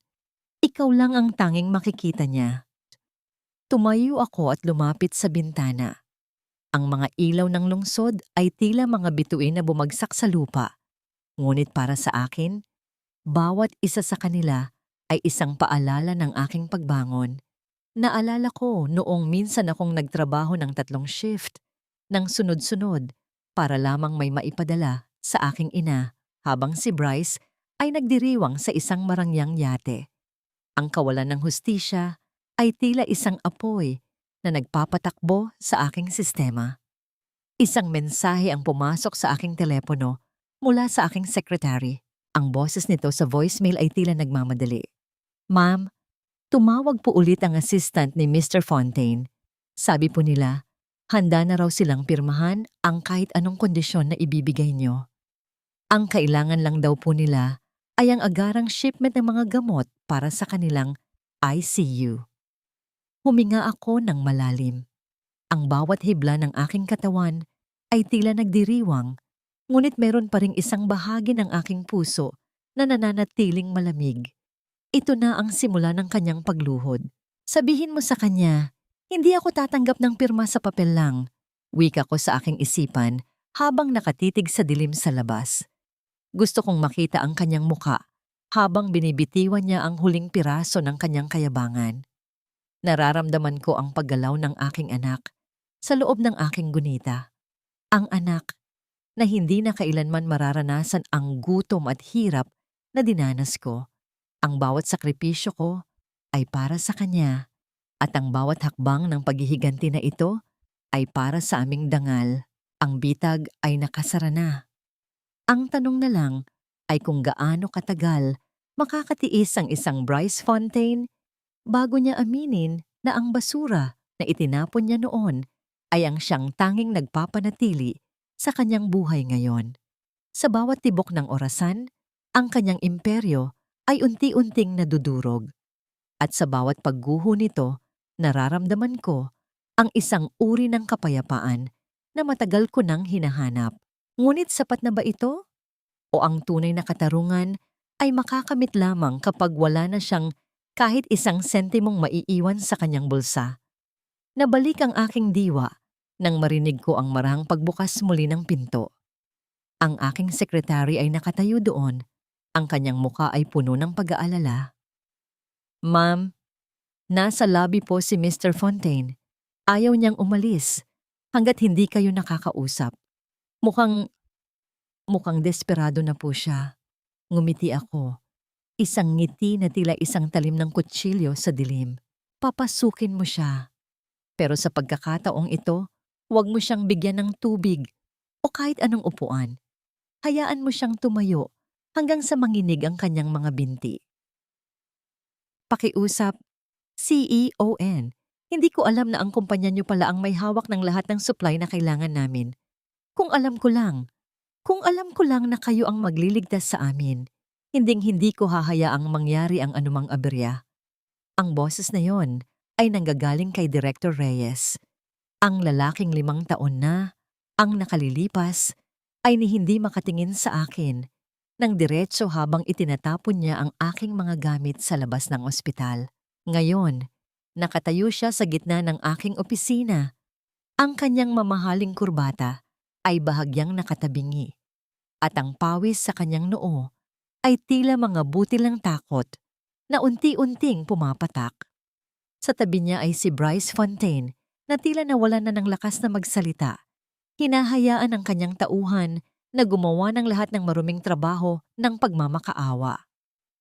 ikaw lang ang tanging makikita niya. Tumayo ako at lumapit sa bintana. Ang mga ilaw ng lungsod ay tila mga bituin na bumagsak sa lupa. Ngunit para sa akin, bawat isa sa kanila ay isang paalala ng aking pagbangon. Naalala ko noong minsan akong nagtrabaho ng 3 shift, ng sunod-sunod, para lamang may maipadala sa aking ina habang si Bryce ay nagdiriwang sa isang marangyang yate. Ang kawalan ng hustisya ay tila isang apoy na nagpapatakbo sa aking sistema. Isang mensahe ang pumasok sa aking telepono mula sa aking secretary. Ang boses nito sa voicemail ay tila nagmamadali. Ma'am, tumawag po ulit ang assistant ni Mr. Fontaine. Sabi po nila, handa na raw silang pirmahan ang kahit anong kondisyon na ibibigay nyo. Ang kailangan lang daw po nila ay ang agarang shipment ng mga gamot para sa kanilang ICU. Huminga ako ng malalim. Ang bawat hibla ng aking katawan ay tila nagdiriwang, ngunit meron pa ring isang bahagi ng aking puso na nananatiling malamig. Ito na ang simula ng kanyang pagluhod. Sabihin mo sa kanya, hindi ako tatanggap ng pirma sa papel lang. Wika ko sa aking isipan habang nakatitig sa dilim sa labas. Gusto kong makita ang kanyang muka habang binibitiwan niya ang huling piraso ng kanyang kayabangan. Nararamdaman ko ang paggalaw ng aking anak sa loob ng aking gunita. Ang anak na hindi na kailanman mararanasan ang gutom at hirap na dinanas ko. Ang bawat sakripisyo ko ay para sa kanya at ang bawat hakbang ng paghihiganti na ito ay para sa aming dangal. Ang bitag ay nakasara na. Ang tanong na lang ay kung gaano katagal makakatiis ang isang Bryce Fontaine bago niya aminin na ang basura na itinapon niya noon ay ang siyang tanging nagpapanatili sa kanyang buhay ngayon. Sa bawat tibok ng orasan, ang kanyang imperyo ay unti-unting nadudurog. At sa bawat pagguho nito, nararamdaman ko ang isang uri ng kapayapaan na matagal ko nang hinahanap. Ngunit sapat na ba ito? O ang tunay na katarungan ay makakamit lamang kapag wala na siyang kahit isang sentimong maiiwan sa kanyang bulsa? Nabalik ang aking diwa nang marinig ko ang marahang pagbukas muli ng pinto. Ang aking sekretary ay nakatayo doon. Ang kanyang muka ay puno ng pag-aalala. "Ma'am, nasa lobby po si Mr. Fontaine. Ayaw niyang umalis hanggat hindi kayo nakakausap. Mukhang desperado na po siya." Ngumiti ako. Isang ngiti na tila isang talim ng kutsilyo sa dilim. "Papasukin mo siya. Pero sa pagkakataong ito, huwag mo siyang bigyan ng tubig o kahit anong upuan. Hayaan mo siyang tumayo hanggang sa manginig ang kanyang mga binti." Pakiusap, CEON. Hindi ko alam na ang kumpanya niyo pala ang may hawak ng lahat ng supply na kailangan namin. Kung alam ko lang na kayo ang magliligtas sa amin, hinding-hindi ko hahayaang mangyari ang anumang aberya. Ang boses na yon ay nanggagaling kay Director Reyes. Ang lalaking 5 taon na, ang nakalilipas, ay ni hindi makatingin sa akin nang diretso habang itinatapon niya ang aking mga gamit sa labas ng ospital. Ngayon, nakatayo siya sa gitna ng aking opisina. Ang kanyang mamahaling kurbata ay bahagyang nakatabingi at ang pawis sa kanyang noo ay tila mga butil ng takot na unti-unting pumapatak. Sa tabi niya ay si Bryce Fontaine na tila nawalan na ng lakas na magsalita. Hinahayaan ang kanyang tauhan na gumawa ng lahat ng maruming trabaho ng pagmamakaawa.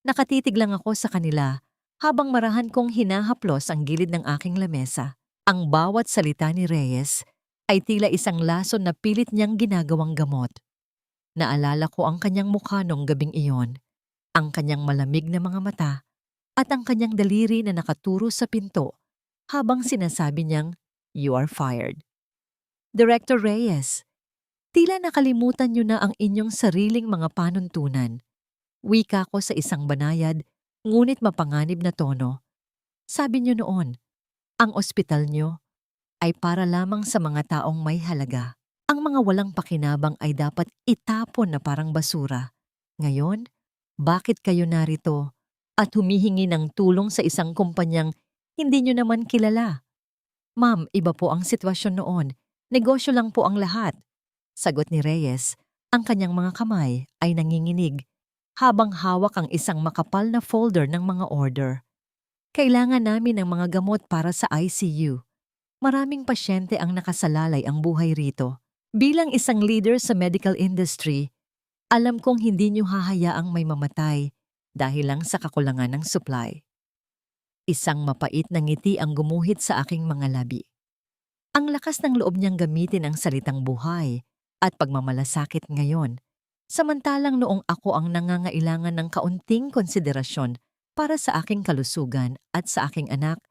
Nakatitig lang ako sa kanila habang marahan kong hinahaplos ang gilid ng aking lamesa. Ang bawat salita ni Reyes ay tila isang lason na pilit niyang ginagawang gamot. Naalala ko ang kanyang mukha nung gabing iyon, ang kanyang malamig na mga mata at ang kanyang daliri na nakaturo sa pinto habang sinasabi niyang, "You are fired." Director Reyes, tila nakalimutan niyo na ang inyong sariling mga panuntunan. Wika ko sa isang banayad, ngunit mapanganib na tono. Sabi niyo noon, ang ospital niyo ay para lamang sa mga taong may halaga. Ang mga walang pakinabang ay dapat itapon na parang basura. Ngayon, bakit kayo narito at humihingi ng tulong sa isang kumpanyang hindi niyo naman kilala? "Ma'am, iba po ang sitwasyon noon. Negosyo lang po ang lahat." Sagot ni Reyes, ang kanyang mga kamay ay nanginginig habang hawak ang isang makapal na folder ng mga order. "Kailangan namin ng mga gamot para sa ICU. Maraming pasyente ang nakasalalay ang buhay rito. Bilang isang leader sa medical industry, alam kong hindi niyo hahayaang may mamatay dahil lang sa kakulangan ng supply." Isang mapait na ngiti ang gumuhit sa aking mga labi. Ang lakas ng loob niyang gamitin ang salitang buhay at pagmamalasakit ngayon, samantalang noong ako ang nangangailangan ng kaunting konsiderasyon para sa aking kalusugan at sa aking anak,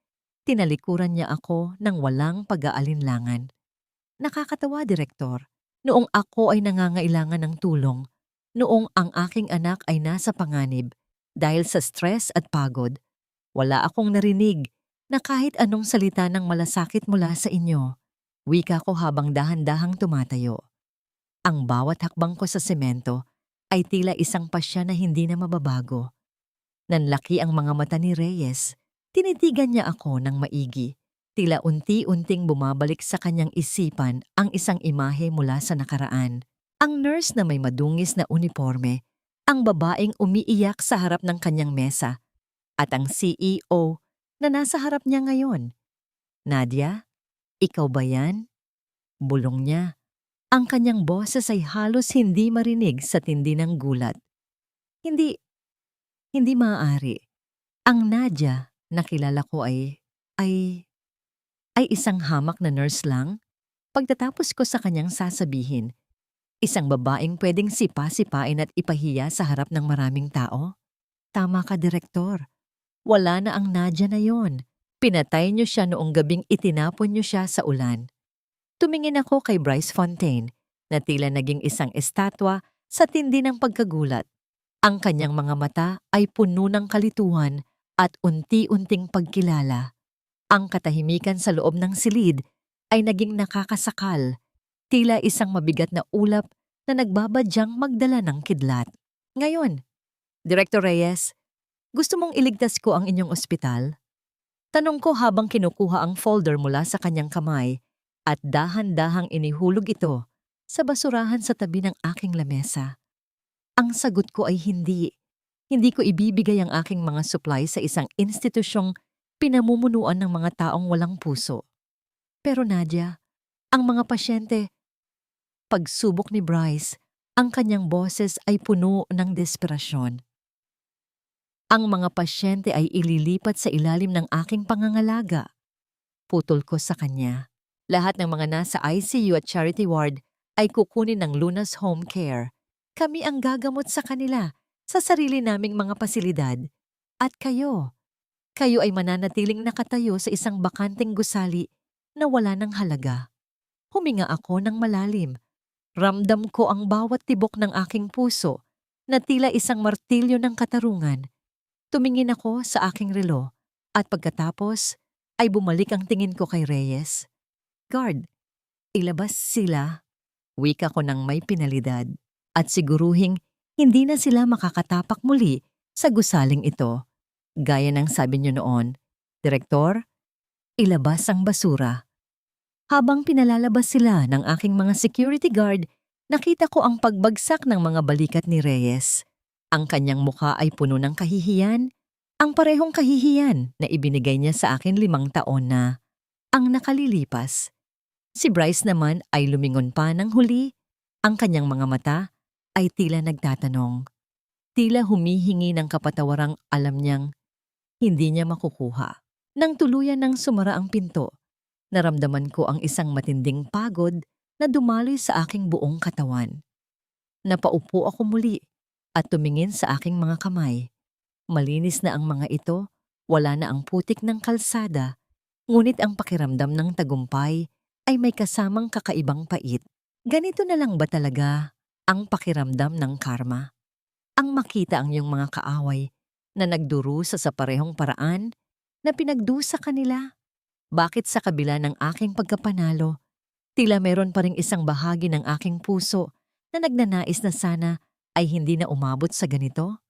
tinalikuran niya ako ng walang pag-aalinlangan. Nakakatawa, Direktor. Noong ako ay nangangailangan ng tulong, noong ang aking anak ay nasa panganib dahil sa stress at pagod, wala akong narinig na kahit anong salita ng malasakit mula sa inyo. Wika ko habang dahan-dahang tumatayo. Ang bawat hakbang ko sa semento ay tila isang pasya na hindi na mababago. Nanlaki ang mga mata ni Reyes. Tinitigan niya ako ng maigi. Tila unti-unting bumabalik sa kanyang isipan ang isang imahe mula sa nakaraan. Ang nurse na may madungis na uniforme, ang babaeng umiiyak sa harap ng kanyang mesa, at ang CEO na nasa harap niya ngayon. Nadia, ikaw ba yan? Bulong niya. Ang kanyang boses ay halos hindi marinig sa tindi ng gulat. Hindi, hindi maaari. Ang Nadia na kilala ko ay isang hamak na nurse lang. Pagtatapos ko sa kanyang sasabihin, isang babaeng pwedeng sipa-sipain at ipahiya sa harap ng maraming tao? Tama ka, Direktor. Wala na ang Nadia na yon. Pinatay niyo siya noong gabing itinapon niyo siya sa ulan. Tumingin ako kay Bryce Fontaine na tila naging isang estatwa sa tindi ng pagkagulat. Ang kanyang mga mata ay puno ng kalituhan at unti-unting pagkilala. Ang katahimikan sa loob ng silid ay naging nakakasakal, tila isang mabigat na ulap na nagbabadyang magdala ng kidlat. Ngayon, Director Reyes, gusto mong iligtas ko ang inyong ospital? Tanong ko habang kinukuha ang folder mula sa kanyang kamay at dahan-dahang inihulog ito sa basurahan sa tabi ng aking lamesa. Ang sagot ko ay hindi. Hindi ko ibibigay ang aking mga supply sa isang institusyong pinamumunuan ng mga taong walang puso. Pero Nadia, ang mga pasyente, pagsubok ni Bryce, ang kanyang boses ay puno ng desperasyon. Ang mga pasyente ay ililipat sa ilalim ng aking pangangalaga. Putol ko sa kanya. Lahat ng mga nasa ICU at charity ward ay kukunin ng Lunas Home Care. Kami ang gagamot sa kanila sa sarili naming mga pasilidad. At kayo ay mananatiling nakatayo sa isang bakanteng gusali na wala ng halaga. Huminga ako ng malalim. Ramdam ko ang bawat tibok ng aking puso na tila isang martilyo ng katarungan. Tumingin ako sa aking relo at pagkatapos ay bumalik ang tingin ko kay Reyes. Guard, ilabas sila. Wika ko ng may pinalidad at siguruhing hindi na sila makakatapak muli sa gusaling ito. Gaya ng sabi niyo noon, Direktor, ilabas ang basura. Habang pinalalabas sila ng aking mga security guard, nakita ko ang pagbagsak ng mga balikat ni Reyes. Ang kanyang mukha ay puno ng kahihiyan, ang parehong kahihiyan na ibinigay niya sa akin 5 taon na ang nakalilipas. Si Bryce naman ay lumingon pa ng huli. Ang kanyang mga mata ay tila nagtatanong. Tila humihingi ng kapatawarang alam niyang hindi niya makukuha. Nang tuluyan ng sumara ang pinto, naramdaman ko ang isang matinding pagod na dumaloy sa aking buong katawan. Napaupo ako muli at tumingin sa aking mga kamay. Malinis na ang mga ito, wala na ang putik ng kalsada, ngunit ang pakiramdam ng tagumpay ay may kasamang kakaibang pait. Ganito na lang ba talaga ang pakiramdam ng karma? Ang makita ang iyong mga kaaway na nagdurusa sa parehong paraan na pinagdusa kanila. Bakit sa kabila ng aking pagkapanalo, tila meron pa ring isang bahagi ng aking puso na nagnanais na sana ay hindi na umabot sa ganito?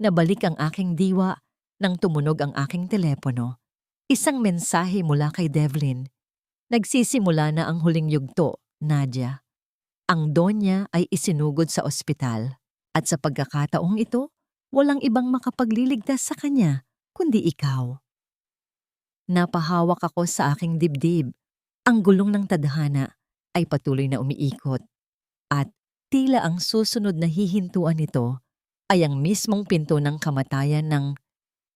Nabalik ang aking diwa nang tumunog ang aking telepono. Isang mensahe mula kay Devlin. Nagsisimula na ang huling yugto, Nadia. Ang donya ay isinugod sa ospital at sa pagkakataong ito, walang ibang makapagliligtas sa kanya kundi ikaw. Napahawak ako sa aking dibdib. Ang gulong ng tadhana ay patuloy na umiikot at tila ang susunod na hihintuan nito ay ang mismong pinto ng kamatayan ng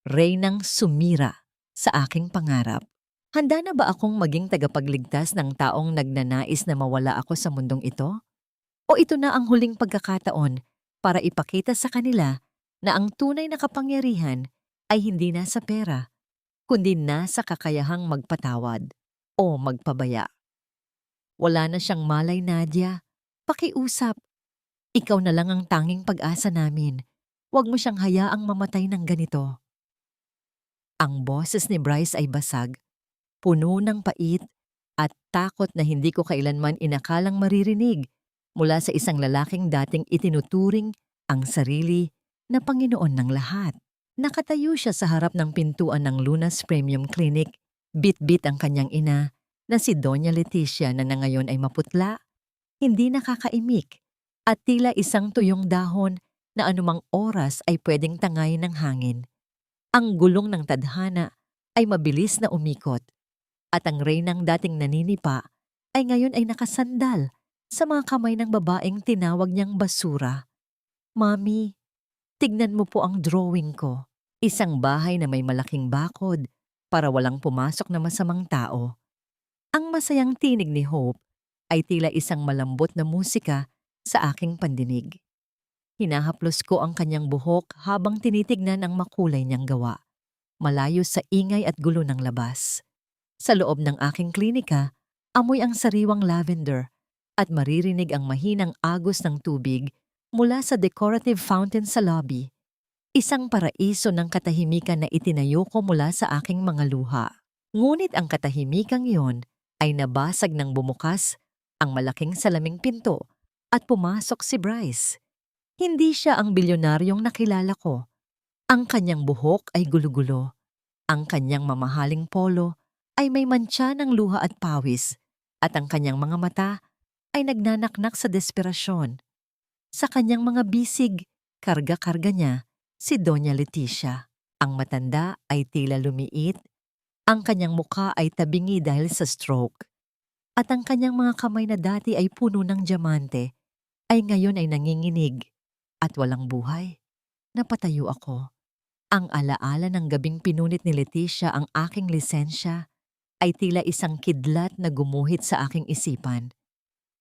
Reynang sumira sa aking pangarap. Handa na ba akong maging tagapagligtas ng taong nagnanais na mawala ako sa mundong ito? O ito na ang huling pagkakataon para ipakita sa kanila na ang tunay na kapangyarihan ay hindi nasa pera, kundi nasa kakayahang magpatawad o magpabaya. Wala na siyang malay, Nadia. Pakiusap. Ikaw na lang ang tanging pag-asa namin. Huwag mo siyang hayaang mamatay ng ganito. Ang boses ni Bryce ay basag, puno ng pait at takot na hindi ko kailanman inakalang maririnig mula sa isang lalaking dating itinuturing ang sarili na Panginoon ng lahat. Nakatayo siya sa harap ng pintuan ng Lunas Premium Clinic. Bit-bit ang kanyang ina na si Doña Leticia na ngayon ay maputla, hindi nakakaimik at tila isang tuyong dahon na anumang oras ay pwedeng tangay ng hangin. Ang gulong ng tadhana ay mabilis na umikot at ang reynang dating naninipa ay ngayon ay nakasandal sa mga kamay ng babaeng tinawag niyang basura. Mami, tignan mo po ang drawing ko. Isang bahay na may malaking bakod para walang pumasok na masamang tao. Ang masayang tinig ni Hope ay tila isang malambot na musika sa aking pandinig. Hinahaplos ko ang kanyang buhok habang tinitignan ang makulay niyang gawa, malayo sa ingay at gulo ng labas. Sa loob ng aking klinika, amoy ang sariwang lavender at maririnig ang mahinang agos ng tubig mula sa decorative fountain sa lobby. Isang paraiso ng katahimikan na itinayo ko mula sa aking mga luha. Ngunit ang katahimikang iyon ay nabasag nang bumukas ang malaking salaming pinto at pumasok si Bryce. Hindi siya ang bilyonaryong nakilala ko. Ang kanyang buhok ay gulo-gulo. Ang kanyang mamahaling polo ay may mantsa ng luha at pawis at ang kanyang mga mata ay nagnanaknak sa desperasyon. Sa kanyang mga bisig, karga-karga niya si Doña Leticia. Ang matanda ay tila lumiit, ang kanyang mukha ay tabingi dahil sa stroke, at ang kanyang mga kamay na dati ay puno ng diamante ay ngayon ay nanginginig at walang buhay. Napatayo ako. Ang alaala ng gabing pinunit ni Leticia ang aking lisensya ay tila isang kidlat na gumuhit sa aking isipan.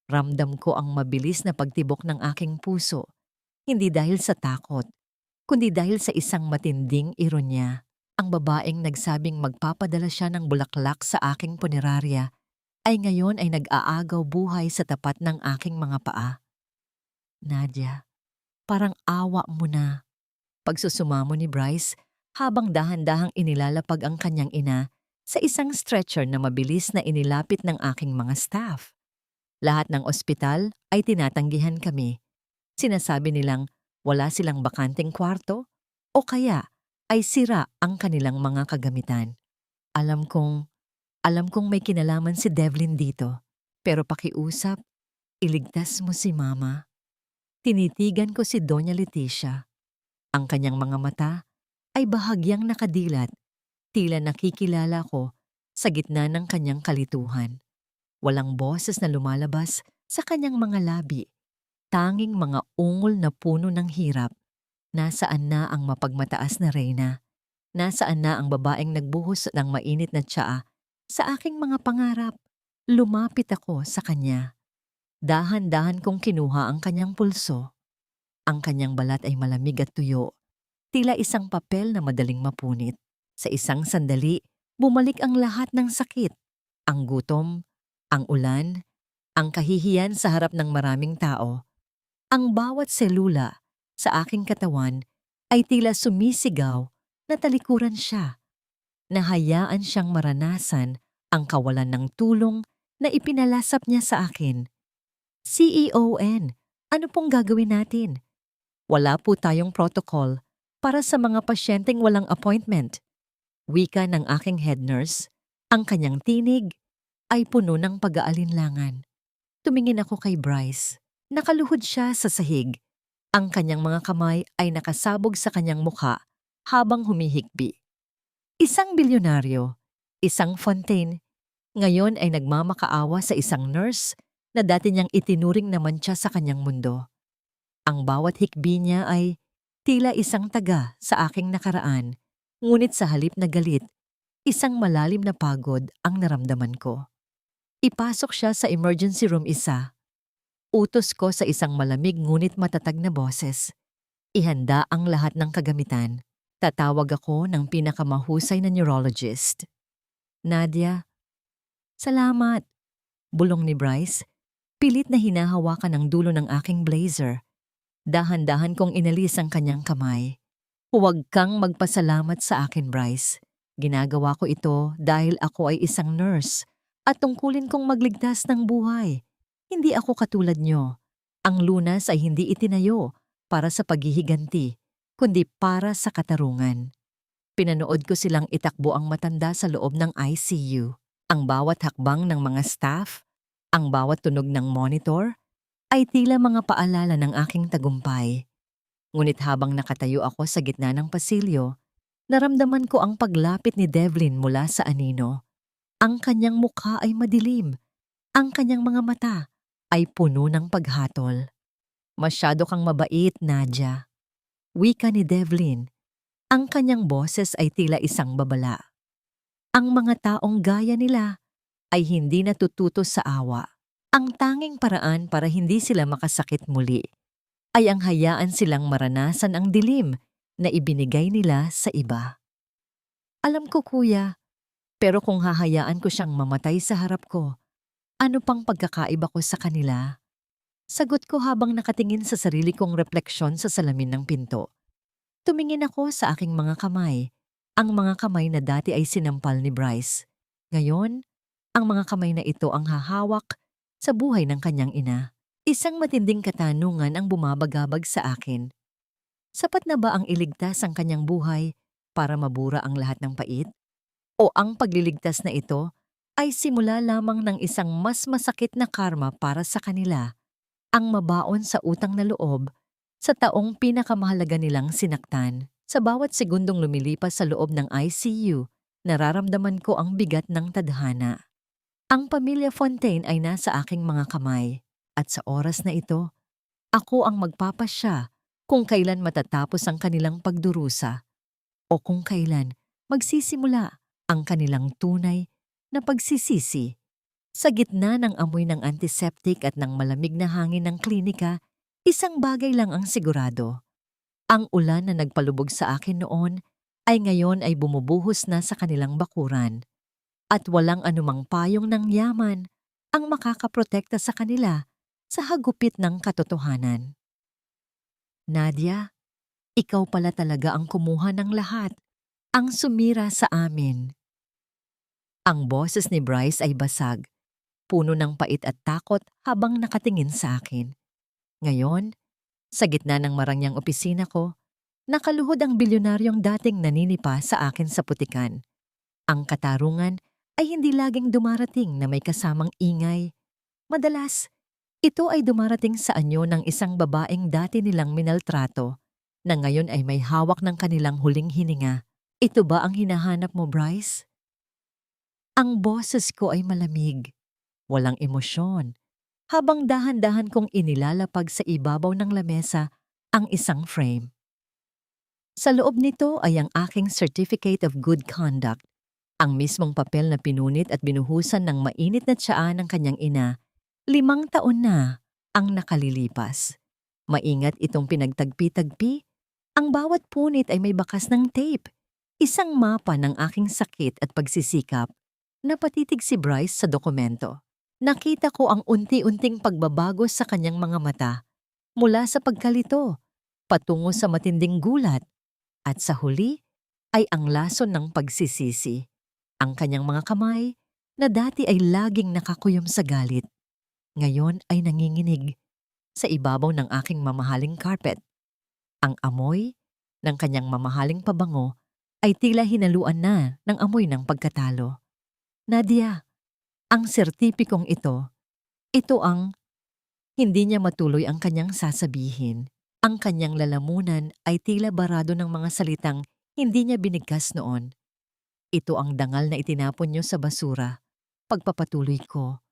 Ramdam ko ang mabilis na pagtibok ng aking puso, hindi dahil sa takot, kundi dahil sa isang matinding ironya. Ang babaeng nagsabing magpapadala siya ng bulaklak sa aking punerarya ay ngayon ay nag-aagaw buhay sa tapat ng aking mga paa. Nadia, parang awa mo na. Pagsusumamo ni Bryce habang dahan-dahang inilalapag ang kanyang ina sa isang stretcher na mabilis na inilapit ng aking mga staff. Lahat ng ospital ay tinatanggihan kami. Sinasabi nilang wala silang bakanteng kwarto o kaya ay sira ang kanilang mga kagamitan. Alam kong may kinalaman si Devlin dito, pero pakiusap, iligtas mo si Mama. Tinitigan ko si Doña Leticia. Ang kanyang mga mata ay bahagyang nakadilat, tila nakikilala ko sa gitna ng kanyang kalituhan. Walang boses na lumalabas sa kanyang mga labi, tanging mga ungol na puno ng hirap. Nasaan na ang mapagmataas na reyna? Nasaan na ang babaeng nagbuhos ng mainit na tsaa sa aking mga pangarap? Lumapit ako sa kanya. Dahan-dahan kong kinuha ang kanyang pulso. Ang kanyang balat ay malamig at tuyo, tila isang papel na madaling mapunit. Sa isang sandali, bumalik ang lahat ng sakit. Ang gutom, ang ulan, ang kahihiyan sa harap ng maraming tao. Ang bawat selula sa aking katawan ay tila sumisigaw na talikuran siya. Nahayaan siyang maranasan ang kawalan ng tulong na ipinalasap niya sa akin. CEON, ano pong gagawin natin? Wala po tayong protocol para sa mga pasyenteng walang appointment. Wika ng aking head nurse, ang kanyang tinig ay puno ng pag-aalinlangan. Tumingin ako kay Bryce. Nakaluhod siya sa sahig. Ang kanyang mga kamay ay nakasabog sa kanyang mukha habang humihikbi. Isang bilyonaryo, isang Fontaine, ngayon ay nagmamakaawa sa isang nurse na dati niyang itinuring naman siya sa kanyang mundo. Ang bawat hikbi niya ay tila isang taga sa aking nakaraan, ngunit sa halip na galit, isang malalim na pagod ang naramdaman ko. Ipasok siya sa emergency room isa. Utos ko sa isang malamig ngunit matatag na boses. Ihanda ang lahat ng kagamitan. Tatawag ako ng pinakamahusay na neurologist. Nadia, salamat. Bulong ni Bryce, pilit na hinahawakan ang dulo ng aking blazer. Dahan-dahan kong inalis ang kanyang kamay. Huwag kang magpasalamat sa akin, Bryce. Ginagawa ko ito dahil ako ay isang nurse at tungkulin kong magligtas ng buhay. Hindi ako katulad nyo. Ang lunas ay hindi itinayo para sa paghihiganti, kundi para sa katarungan. Pinanood ko silang itakbo ang matanda sa loob ng ICU. Ang bawat hakbang ng mga staff, ang bawat tunog ng monitor, ay tila mga paalala ng aking tagumpay. Ngunit habang nakatayo ako sa gitna ng pasilyo, Naramdaman ko ang paglapit ni Devlin mula sa anino. Ang kanyang mukha ay madilim. Ang kanyang mga mata ay puno ng paghatol. Masyado kang mabait, Nadia. Wika ni Devlin. Ang kanyang boses ay tila isang babala. Ang mga taong gaya nila ay hindi natututo sa awa. Ang tanging paraan para hindi sila makasakit muli ay ang hayaan silang maranasan ang dilim na ibinigay nila sa iba. Alam ko, kuya, pero kung hahayaan ko siyang mamatay sa harap ko, ano pang pagkakaiba ko sa kanila? Sagot ko habang nakatingin sa sarili kong refleksyon sa salamin ng pinto. Tumingin ako sa aking mga kamay, ang mga kamay na dati ay sinampal ni Bryce. Ngayon, ang mga kamay na ito ang hahawak sa buhay ng kanyang ina. Isang matinding katanungan ang bumabagabag sa akin. Sapat na ba ang iligtas ang kanyang buhay para mabura ang lahat ng pait? O ang pagliligtas na ito ay simula lamang ng isang mas masakit na karma para sa kanila, ang mabaon sa utang na loob sa taong pinakamahalaga nilang sinaktan? Sa bawat segundong lumilipas sa loob ng ICU, nararamdaman ko ang bigat ng tadhana. Ang pamilya Fontaine ay nasa aking mga kamay, at sa oras na ito, ako ang magpapasya kung kailan matatapos ang kanilang pagdurusa o kung kailan magsisimula ang kanilang tunay na pagsisisi. Sa gitna ng amoy ng antiseptic at ng malamig na hangin ng klinika, isang bagay lang ang sigurado. Ang ulan na nagpalubog sa akin noon ay ngayon ay bumubuhos na sa kanilang bakuran. At walang anumang payong ng yaman ang makakaprotekta sa kanila sa hagupit ng katotohanan. Nadia, ikaw pala talaga ang kumuha ng lahat, ang sumira sa amin. Ang boses ni Bryce ay basag, puno ng pait at takot habang nakatingin sa akin. Ngayon, sa gitna ng marangyang opisina ko, nakaluhod ang bilyonaryong dating naninipa sa akin sa putikan. Ang katarungan ay hindi laging dumarating na may kasamang ingay. Madalas, ito ay dumarating sa anyo ng isang babaeng dati nilang minaltrato na ngayon ay may hawak ng kanilang huling hininga. Ito ba ang hinahanap mo, Bryce? Ang boses ko ay malamig, walang emosyon, habang dahan-dahan kong inilalapag sa ibabaw ng lamesa ang isang frame. Sa loob nito ay ang aking Certificate of Good Conduct, ang mismong papel na pinunit at binuhusan ng mainit na tiyaan ng kanyang ina. 5 taon na ang nakalilipas. Maingat itong pinagtagpi-tagpi. Ang bawat punit ay may bakas ng tape, isang mapa ng aking sakit at pagsisikap. Napatitig si Bryce sa dokumento. Nakita ko ang unti-unting pagbabago sa kanyang mga mata, mula sa pagkalito, patungo sa matinding gulat, at sa huli ay ang lason ng pagsisisi. Ang kanyang mga kamay, na dati ay laging nakakuyom sa galit, ngayon ay nanginginig sa ibabaw ng aking mamahaling carpet. Ang amoy ng kanyang mamahaling pabango ay tila hinaluan na ng amoy ng pagkatalo. Nadia, ang sertipikong ito ang hindi niya matuloy ang kanyang sasabihin. Ang kanyang lalamunan ay tila barado ng mga salitang hindi niya binigkas noon. Ito ang dangal na itinapon niyo sa basura. Pagpapatuloy ko,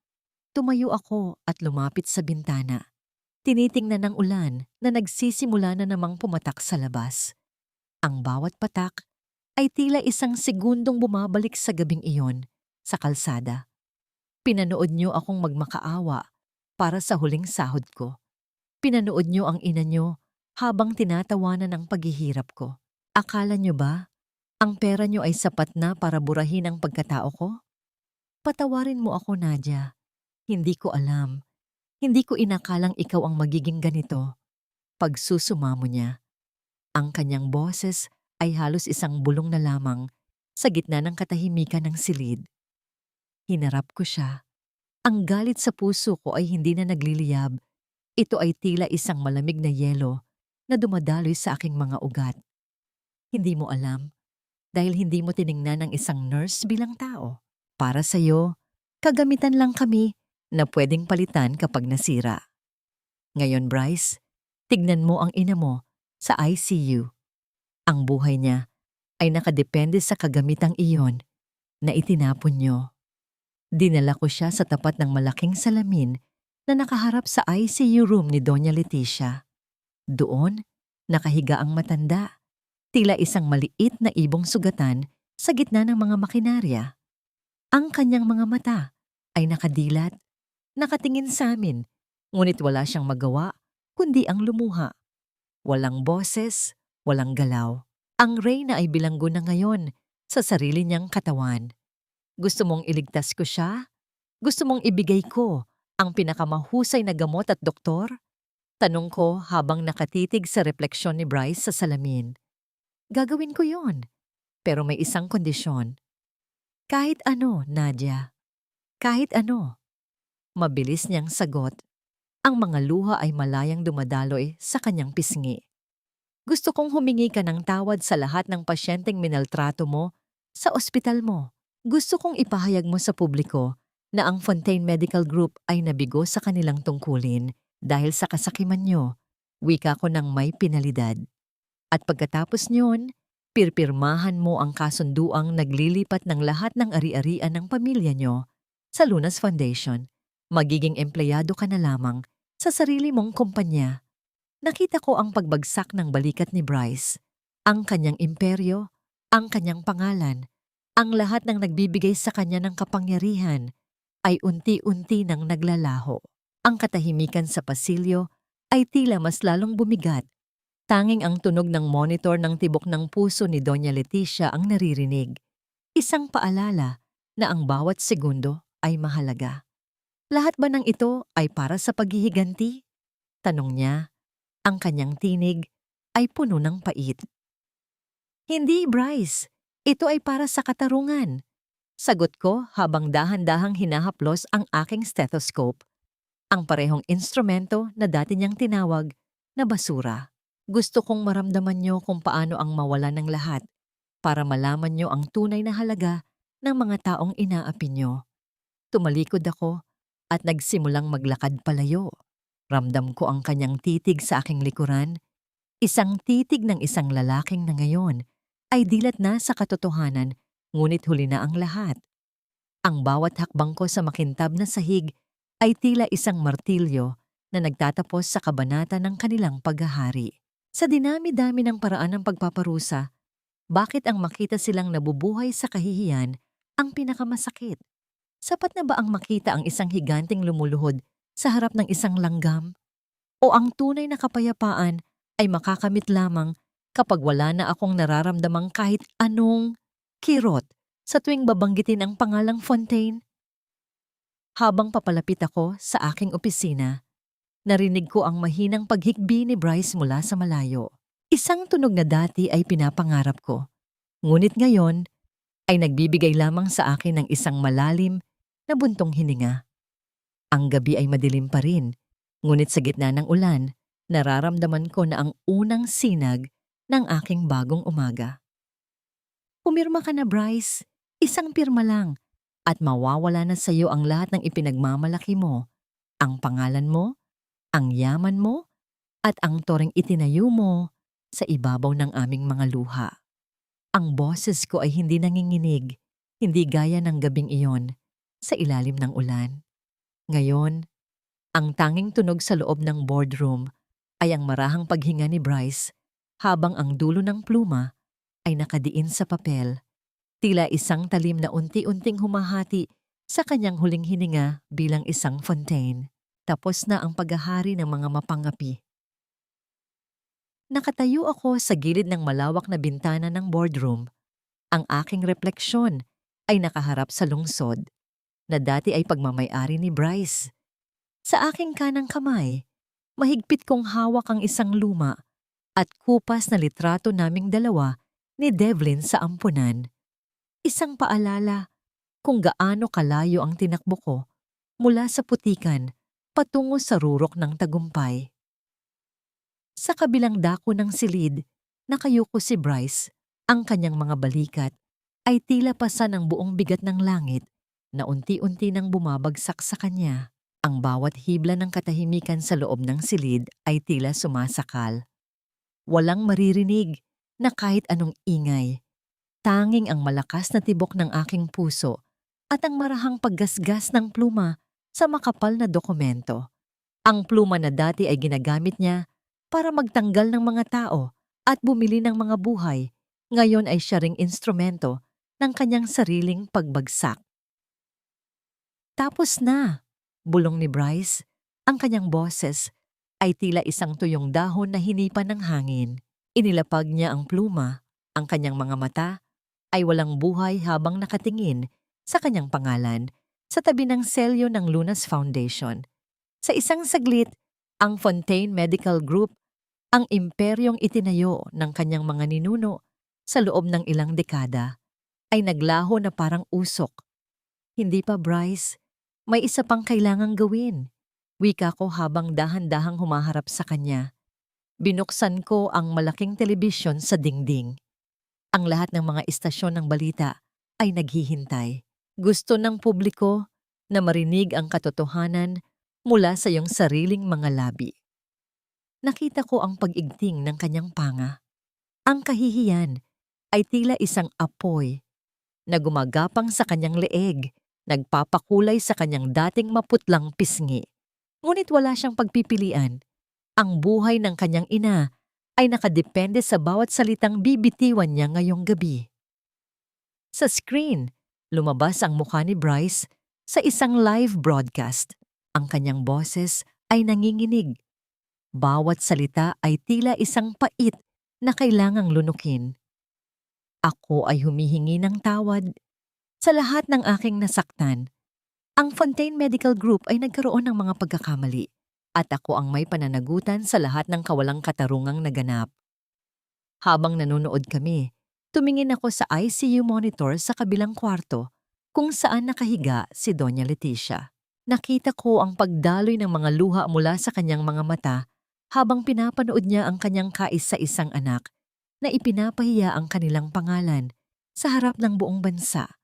tumayo ako at lumapit sa bintana. Tinitingnan ng ulan na nagsisimula na namang pumatak sa labas. Ang bawat patak ay tila isang segundong bumabalik sa gabing iyon sa kalsada. Pinanood niyo akong magmakaawa para sa huling sahod ko. Pinanood niyo ang ina niyo habang tinatawanan ang paghihirap ko. Akala niyo ba ang pera niyo ay sapat na para burahin ang pagkatao ko? Patawarin mo ako, Nadia. Hindi ko alam. Hindi ko inakalang ikaw ang magiging ganito. Pagsusumamo niya. Ang kanyang boses ay halos isang bulong na lamang sa gitna ng katahimikan ng silid. Hinarap ko siya. Ang galit sa puso ko ay hindi na nagliliyab. Ito ay tila isang malamig na yelo na dumadaloy sa aking mga ugat. Hindi mo alam dahil hindi mo tiningnan ang isang nurse bilang tao. Para sa'yo, kagamitan lang kami na pwedeng palitan kapag nasira. Ngayon, Bryce, tignan mo ang ina mo sa ICU. Ang buhay niya ay nakadepende sa kagamitang iyon na itinapon niyo. Dinala ko siya sa tapat ng malaking salamin na nakaharap sa ICU room ni Doña Leticia. Doon, nakahiga ang matanda, tila isang maliit na ibong sugatan sa gitna ng mga makinarya. Ang kanyang mga mata ay nakadilat, nakatingin sa amin, ngunit wala siyang magawa kundi ang lumuha. Walang boses, walang galaw. Ang reyna ay bilanggo na ngayon sa sarili niyang katawan. Gusto mong iligtas ko siya? Gusto mong ibigay ko ang pinakamahusay na gamot at doktor? Tanong ko habang nakatitig sa refleksyon ni Bryce sa salamin. Gagawin ko yon, pero may isang kondisyon. Kahit ano, Nadia. Kahit ano. Mabilis niyang sagot. Ang mga luha ay malayang dumadaloy sa kanyang pisngi. Gusto kong humingi ka ng tawad sa lahat ng pasyenteng minaltrato mo sa ospital mo. Gusto kong ipahayag mo sa publiko na ang Fontaine Medical Group ay nabigo sa kanilang tungkulin dahil sa kasakiman nyo, wika ko ng may pinalidad. At pagkatapos nyon, pirpirmahan mo ang kasunduang naglilipat ng lahat ng ari-arian ng pamilya nyo sa Lunas Foundation. Magiging empleyado ka na lamang sa sarili mong kumpanya. Nakita ko ang pagbagsak ng balikat ni Bryce, ang kanyang imperyo, ang kanyang pangalan, ang lahat ng nagbibigay sa kanya ng kapangyarihan ay unti-unti nang naglalaho. Ang katahimikan sa pasilyo ay tila mas lalong bumigat. Tanging ang tunog ng monitor ng tibok ng puso ni Doña Leticia ang naririnig. Isang paalala na ang bawat segundo ay mahalaga. Lahat ba ng ito ay para sa paghihiganti? Tanong niya. Ang kanyang tinig ay puno ng pait. Hindi, Bryce. Ito ay para sa katarungan. Sagot ko habang dahan-dahang hinahaplos ang aking stethoscope. Ang parehong instrumento na dati niyang tinawag na basura. Gusto kong maramdaman niyo kung paano ang mawala ng lahat para malaman niyo ang tunay na halaga ng mga taong inaapi niyo. Tumalikod ako at nagsimulang maglakad palayo. Ramdam ko ang kanyang titig sa aking likuran. Isang titig ng isang lalaking na ngayon ay dilat na sa katotohanan, ngunit huli na ang lahat. Ang bawat hakbang ko sa makintab na sahig ay tila isang martilyo na nagtatapos sa kabanata ng kanilang paghahari. Sa dinami-dami ng paraan ng pagpaparusa, bakit ang makita silang nabubuhay sa kahihiyan ang pinakamasakit? Sapat na ba ang makita ang isang higanting lumuluhod sa harap ng isang langgam? O ang tunay na kapayapaan ay makakamit lamang kapag wala na akong nararamdamang kahit anong kirot sa tuwing babanggitin ang pangalang Fontaine? Habang papalapit ako sa aking opisina, narinig ko ang mahinang paghikbi ni Bryce mula sa malayo. Isang tunog na dati ay pinapangarap ko. Ngunit ngayon ay nagbibigay lamang sa akin ng isang malalim na buntong hininga. Ang gabi ay madilim pa rin, ngunit sa gitna ng ulan, nararamdaman ko na ang unang sinag ng aking bagong umaga. Pumirma ka na, Bryce. Isang pirma lang at mawawala na sa iyo ang lahat ng ipinagmamalaki mo, ang pangalan mo, ang yaman mo, at ang toreng itinayo mo sa ibabaw ng aming mga luha. Ang boses ko ay hindi nanginginig, hindi gaya ng gabing iyon sa ilalim ng ulan. Ngayon, ang tanging tunog sa loob ng boardroom ay ang marahang paghinga ni Bryce habang ang dulo ng pluma ay nakadiin sa papel, tila isang talim na unti-unting humahati sa kanyang huling hininga bilang isang Fontaine. Tapos na ang paghahari ng mga mapangapi. Nakatayo ako sa gilid ng malawak na bintana ng boardroom. Ang aking refleksyon ay nakaharap sa lungsod, na dati ay pagmamay-ari ni Bryce. Sa aking kanang kamay, mahigpit kong hawak ang isang luma at kupas na litrato naming dalawa ni Devlin sa ampunan. Isang paalala kung gaano kalayo ang tinakbo ko mula sa putikan patungo sa rurok ng tagumpay. Sa kabilang dako ng silid, nakayuko si Bryce. Ang kanyang mga balikat ay tila pasan ng buong bigat ng langit na unti-unti nang bumabagsak sa kanya. Ang bawat hibla ng katahimikan sa loob ng silid ay tila sumasakal. Walang maririnig na kahit anong ingay, Tanging ang malakas na tibok ng aking puso at ang marahang paggasgas ng pluma sa makapal na dokumento. Ang pluma na dati ay ginagamit niya para magtanggal ng mga tao at bumili ng mga buhay, ngayon ay siya ring instrumento ng kanyang sariling pagbagsak. Tapos na, bulong ni Bryce. Ang kanyang boses ay tila isang tuyong dahon na hinipan ng hangin. Inilapag niya ang pluma, ang kanyang mga mata ay walang buhay habang nakatingin sa kanyang pangalan sa tabi ng selyo ng Lunas Foundation. Sa isang saglit, ang Fontaine Medical Group, ang imperyong itinayo ng kanyang mga ninuno sa loob ng ilang dekada, ay naglaho na parang usok. Hindi pa, Bryce. May isa pang kailangang gawin. Wika ko habang dahan-dahang humaharap sa kanya. Binuksan ko ang malaking telebisyon sa dingding. Ang lahat ng mga istasyon ng balita ay naghihintay. Gusto ng publiko na marinig ang katotohanan mula sa iyong sariling mga labi. Nakita ko ang pag-igting ng kanyang panga. Ang kahihiyan ay tila isang apoy na gumagapang sa kanyang leeg, nagpapakulay sa kanyang dating maputlang pisngi. Ngunit wala siyang pagpipilian. Ang buhay ng kanyang ina ay nakadepende sa bawat salitang bibitiwan niya ngayong gabi. Sa screen, lumabas ang mukha ni Bryce sa isang live broadcast. Ang kanyang boses ay nanginginig. Bawat salita ay tila isang pait na kailangang lunukin. Ako ay humihingi ng tawad sa lahat ng aking nasaktan. Ang Fontaine Medical Group ay nagkaroon ng mga pagkakamali at ako ang may pananagutan sa lahat ng kawalang katarungang naganap. Habang nanonood kami, tumingin ako sa ICU monitor sa kabilang kwarto kung saan nakahiga si Doña Leticia. Nakita ko ang pagdaloy ng mga luha mula sa kanyang mga mata habang pinapanood niya ang kanyang kaisa-isang anak na ipinapahiya ang kanilang pangalan sa harap ng buong bansa.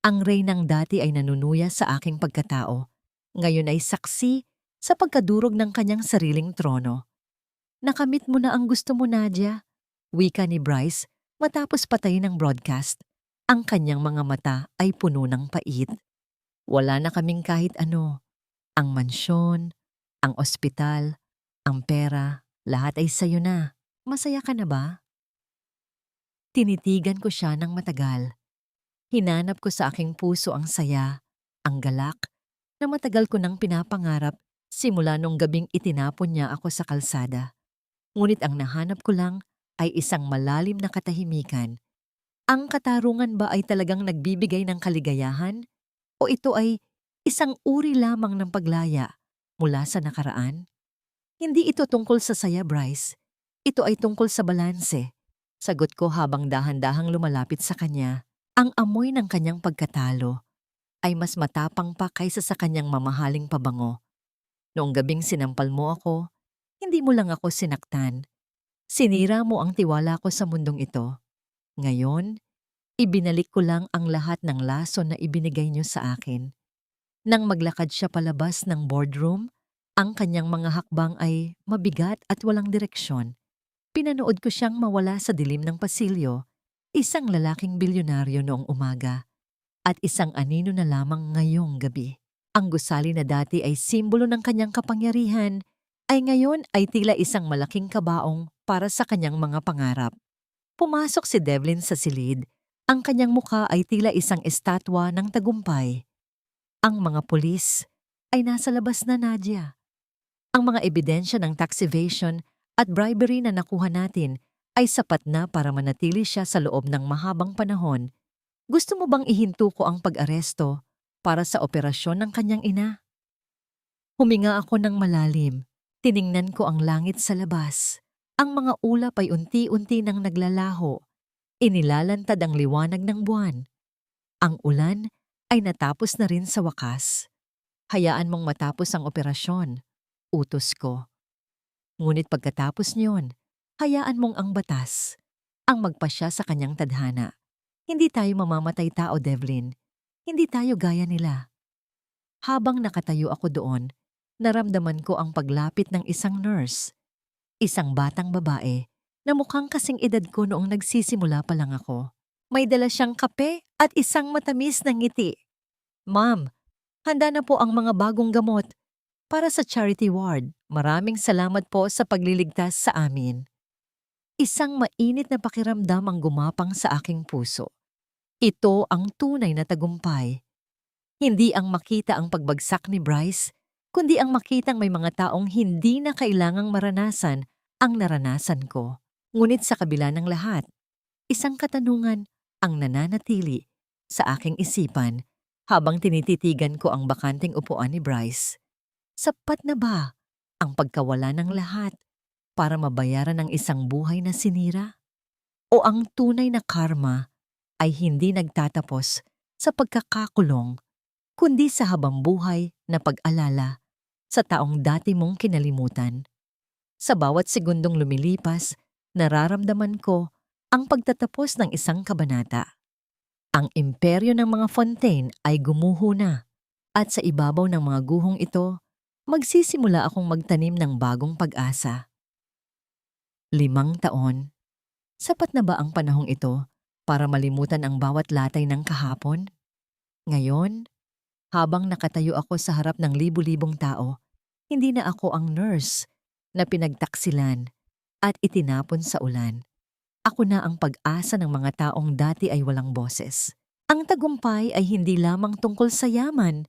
Ang reynang dati ay nanunuya sa aking pagkatao. Ngayon ay saksi sa pagkadurog ng kanyang sariling trono. Nakamit mo na ang gusto mo, Nadia, wika ni Bryce matapos patayin ang broadcast. Ang kanyang mga mata ay puno ng pait. Wala na kaming kahit ano. Ang mansyon, ang ospital, ang pera, lahat ay sayo na. Masaya ka na ba? Tinitigan ko siya ng matagal. Hinanap ko sa aking puso ang saya, ang galak, na matagal ko nang pinapangarap simula nung gabing itinapon niya ako sa kalsada. Ngunit ang nahanap ko lang ay isang malalim na katahimikan. Ang katarungan ba ay talagang nagbibigay ng kaligayahan? O ito ay isang uri lamang ng paglaya mula sa nakaraan? Hindi ito tungkol sa saya, Bryce. Ito ay tungkol sa balanse. Sagot ko habang dahan-dahang lumalapit sa kanya. Ang amoy ng kanyang pagkatalo ay mas matapang pa kaysa sa kanyang mamahaling pabango. Noong gabing sinampal mo ako, hindi mo lang ako sinaktan. Sinira mo ang tiwala ko sa mundong ito. Ngayon, ibinalik ko lang ang lahat ng lason na ibinigay niyo sa akin. Nang maglakad siya palabas ng boardroom, ang kanyang mga hakbang ay mabigat at walang direksyon. Pinanood ko siyang mawala sa dilim ng pasilyo, isang lalaking bilyonaryo noong umaga, at isang anino na lamang ngayong gabi. Ang gusali na dati ay simbolo ng kanyang kapangyarihan, ay ngayon ay tila isang malaking kabaong para sa kanyang mga pangarap. Pumasok si Devlin sa silid. Ang kanyang mukha ay tila isang estatwa ng tagumpay. Ang mga pulis ay nasa labas na, Nadia. Ang mga ebidensya ng tax evasion at bribery na nakuha natin ay sapat na para manatili siya sa loob ng mahabang panahon. Gusto mo bang ihinto ko ang pag-aresto para sa operasyon ng kanyang ina? Huminga ako ng malalim. Tiningnan ko ang langit sa labas. Ang mga ulap ay unti-unti nang naglalaho. Inilalantad ang liwanag ng buwan. Ang ulan ay natapos na rin sa wakas. Hayaan mong matapos ang operasyon, utos ko. Ngunit pagkatapos niyon, hayaan mong ang batas ang magpasya sa kanyang tadhana. Hindi tayo mamamatay tao, Devlin. Hindi tayo gaya nila. Habang nakatayo ako doon, naramdaman ko ang paglapit ng isang nurse. Isang batang babae na mukhang kasing edad ko noong nagsisimula pa lang ako. May dala siyang kape at isang matamis na ngiti. Ma'am, handa na po ang mga bagong gamot para sa charity ward. Maraming salamat po sa pagliligtas sa amin. Isang mainit na pakiramdam ang gumapang sa aking puso. Ito ang tunay na tagumpay. Hindi ang makita ang pagbagsak ni Bryce, kundi ang makitang may mga taong hindi na kailangang maranasan ang naranasan ko. Ngunit sa kabila ng lahat, isang katanungan ang nananatili sa aking isipan habang tinititigan ko ang bakanting upuan ni Bryce. Sapat na ba ang pagkawala ng lahat para mabayaran ang isang buhay na sinira? O ang tunay na karma ay hindi nagtatapos sa pagkakakulong, kundi sa habambuhay na pag-alala sa taong dati mong kinalimutan? Sa bawat segundong lumilipas, nararamdaman ko ang pagtatapos ng isang kabanata. Ang imperyo ng mga Fontaine ay gumuho na, at sa ibabaw ng mga guhong ito, magsisimula akong magtanim ng bagong pag-asa. 5 taon. Sapat na ba ang panahong ito para malimutan ang bawat latay ng kahapon? Ngayon, habang nakatayo ako sa harap ng libu-libong tao, hindi na ako ang nurse na pinagtaksilan at itinapon sa ulan. Ako na ang pag-asa ng mga taong dati ay walang boses. Ang tagumpay ay hindi lamang tungkol sa yaman,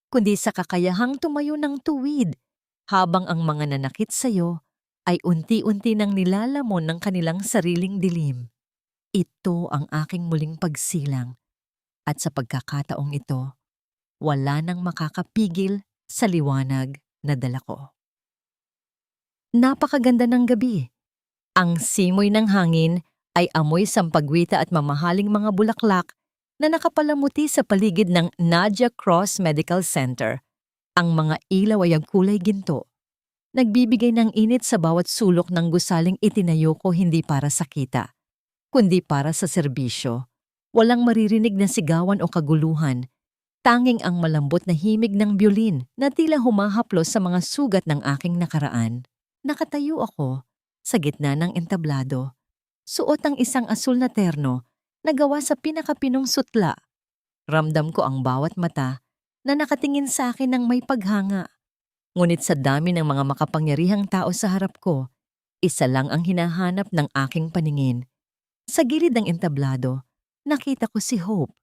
kundi sa kakayahang tumayo ng tuwid habang ang mga nanakit sa iyo ay unti-unti nang nilalamon ng kanilang sariling dilim. Ito ang aking muling pagsilang, at sa pagkakataong ito, wala nang makakapigil sa liwanag na dala ko. Napakaganda ng gabi. Ang simoy ng hangin ay amoy sampagwita at mamahaling mga bulaklak na nakapalamuti sa paligid ng Nadia Cross Medical Center. Ang mga ilaw ay ang kulay ginto. Nagbibigay ng init sa bawat sulok ng gusaling itinayo ko, hindi para sa kita, kundi para sa serbisyo. Walang maririnig na sigawan o kaguluhan. Tanging ang malambot na himig ng biolin na tila humahaplos sa mga sugat ng aking nakaraan. Nakatayo ako sa gitna ng entablado. Suot ang isang asul na terno na gawa sa pinakapinong sutla. Ramdam ko ang bawat mata na nakatingin sa akin ng may paghanga. Ngunit sa dami ng mga makapangyarihang tao sa harap ko, isa lang ang hinahanap ng aking paningin. Sa gilid ng entablado, nakita ko si Hope.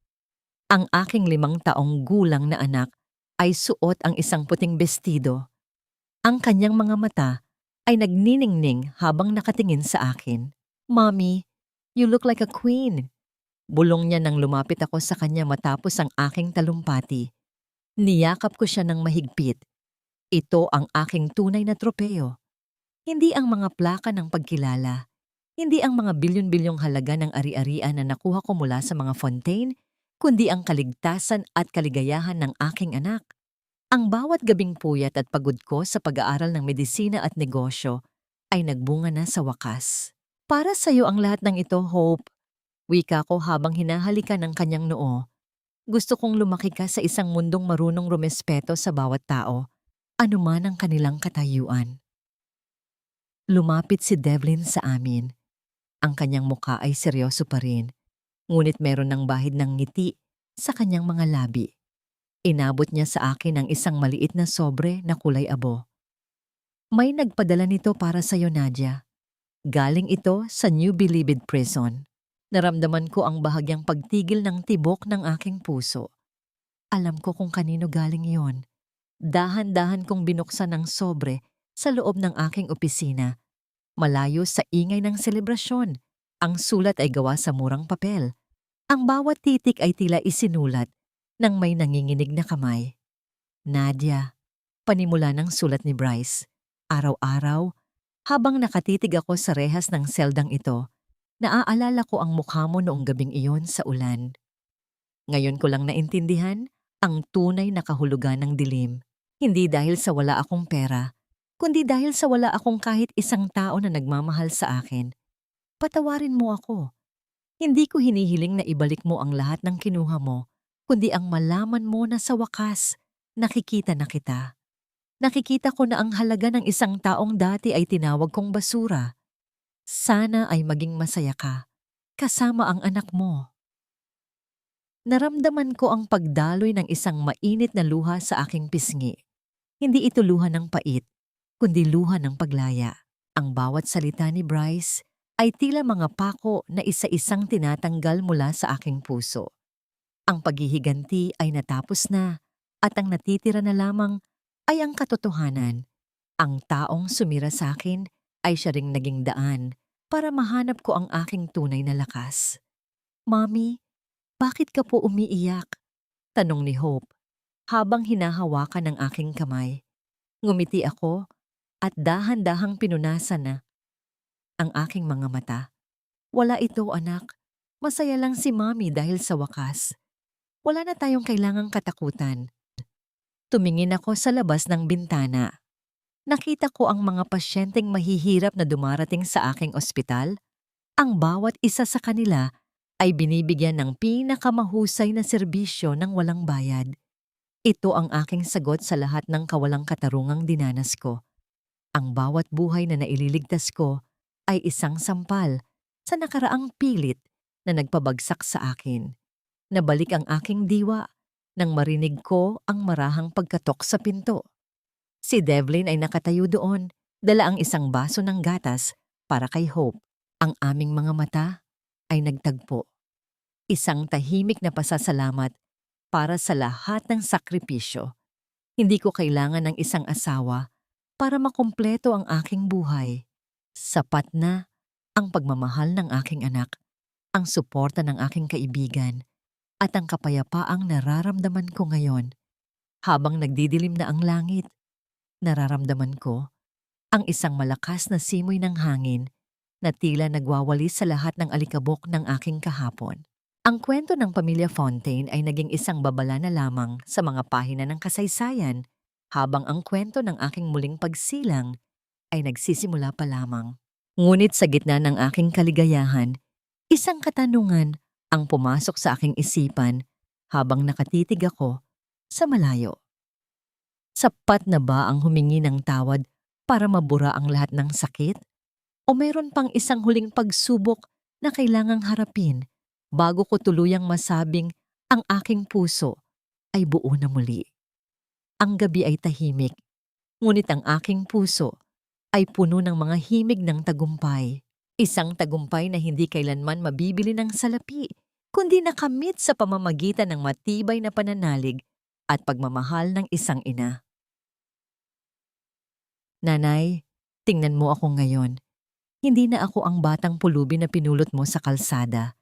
Ang aking 5 taong gulang na anak ay suot ang isang puting bestido. Ang kanyang mga mata ay nagniningning habang nakatingin sa akin. "Mommy, you look like a queen." Bulong niya nang lumapit ako sa kanya matapos ang aking talumpati. Niyakap ko siya ng mahigpit. Ito ang aking tunay na tropeo. Hindi ang mga plaka ng pagkilala. Hindi ang mga bilyon-bilyong halaga ng ari-arian na nakuha ko mula sa mga Fontaine, kundi ang kaligtasan at kaligayahan ng aking anak. Ang bawat gabing puyat at pagod ko sa pag-aaral ng medisina at negosyo ay nagbunga na sa wakas. "Para sa iyo ang lahat ng ito, Hope," wika ko habang hinahalikan ng kanyang noo. "Gusto kong lumaki ka sa isang mundong marunong rumespeto sa bawat tao, anuman ang kanilang katayuan." Lumapit si Devlin sa amin. Ang kanyang muka ay seryoso pa rin, ngunit meron ng bahid ng ngiti sa kanyang mga labi. Inabot niya sa akin ang isang maliit na sobre na kulay abo. "May nagpadala nito para sa iyo, Nadia. Galing ito sa New Bilibid Prison." Naramdaman ko ang bahagyang pagtigil ng tibok ng aking puso. Alam ko kung kanino galing iyon. Dahan-dahan kong binuksan ang sobre sa loob ng aking opisina. Malayo sa ingay ng selebrasyon, ang sulat ay gawa sa murang papel. Ang bawat titik ay tila isinulat ng may nanginginig na kamay. "Nadia," panimula ng sulat ni Bryce. Araw-araw, habang nakatitig ako sa rehas ng seldang ito, naaalala ko ang mukha mo noong gabing iyon sa ulan. Ngayon ko lang naintindihan ang tunay na kahulugan ng dilim. Hindi dahil sa wala akong pera, kundi dahil sa wala akong kahit isang tao na nagmamahal sa akin. Patawarin mo ako. Hindi ko hinihiling na ibalik mo ang lahat ng kinuha mo, kundi ang malaman mo na sa wakas, nakikita na kita. Nakikita ko na ang halaga ng isang taong dati ay tinawag kong basura. Sana ay maging masaya ka, kasama ang anak mo. Naramdaman ko ang pagdaloy ng isang mainit na luha sa aking pisngi. Hindi ito luha ng pait, kundi luha ng paglaya. Ang bawat salita ni Bryce ay tila mga pako na isa-isang tinatanggal mula sa aking puso. Ang paghihiganti ay natapos na at ang natitira na lamang ay ang katotohanan. Ang taong sumira sa akin ay siya ring naging daan para mahanap ko ang aking tunay na lakas. Mommy, bakit ka po umiiyak? Tanong ni Hope habang hinahawakan ng aking kamay. Ngumiti ako at dahan-dahang pinunasan na ang aking mga mata. Wala ito, anak. Masaya lang si Mommy dahil sa wakas. Wala na tayong kailangang katakutan. Tumingin ako sa labas ng bintana. Nakita ko ang mga pasyenteng mahihirap na dumarating sa aking ospital. Ang bawat isa sa kanila ay binibigyan ng pinakamahusay na serbisyo ng walang bayad. Ito ang aking sagot sa lahat ng kawalang katarungang dinanas ko. Ang bawat buhay na naililigtas ko ay isang sampal sa nakaraang pilit na nagpabagsak sa akin. Nabalik ang aking diwa nang marinig ko ang marahang pagkatok sa pinto. Si Devlin ay nakatayo doon, dala ang isang baso ng gatas para kay Hope. Ang aming mga mata ay nagtagpo. Isang tahimik na pasasalamat para sa lahat ng sakripisyo. Hindi ko kailangan ng isang asawa para makumpleto ang aking buhay. Sapat na ang pagmamahal ng aking anak, ang suporta ng aking kaibigan, at ang kapayapaang nararamdaman ko ngayon. Habang nagdidilim na ang langit, nararamdaman ko ang isang malakas na simoy ng hangin na tila nagwawalis sa lahat ng alikabok ng aking kahapon. Ang kwento ng pamilya Fontaine ay naging isang babala na lamang sa mga pahina ng kasaysayan, habang ang kwento ng aking muling pagsilang ay nagsisimula pa lamang. Ngunit sa gitna ng aking kaligayahan, isang katanungan ang pumasok sa aking isipan habang nakatitig ako sa malayo. Sapat na ba ang humingi ng tawad para mabura ang lahat ng sakit? O mayroon pang isang huling pagsubok na kailangang harapin bago ko tuluyang masabing ang aking puso ay buo na muli? Ang gabi ay tahimik, ngunit ang aking puso ay puno ng mga himig ng tagumpay. Isang tagumpay na hindi kailanman mabibili ng salapi, kundi nakamit sa pamamagitan ng matibay na pananalig at pagmamahal ng isang ina. Nanay, tingnan mo ako ngayon. Hindi na ako ang batang pulubi na pinulot mo sa kalsada.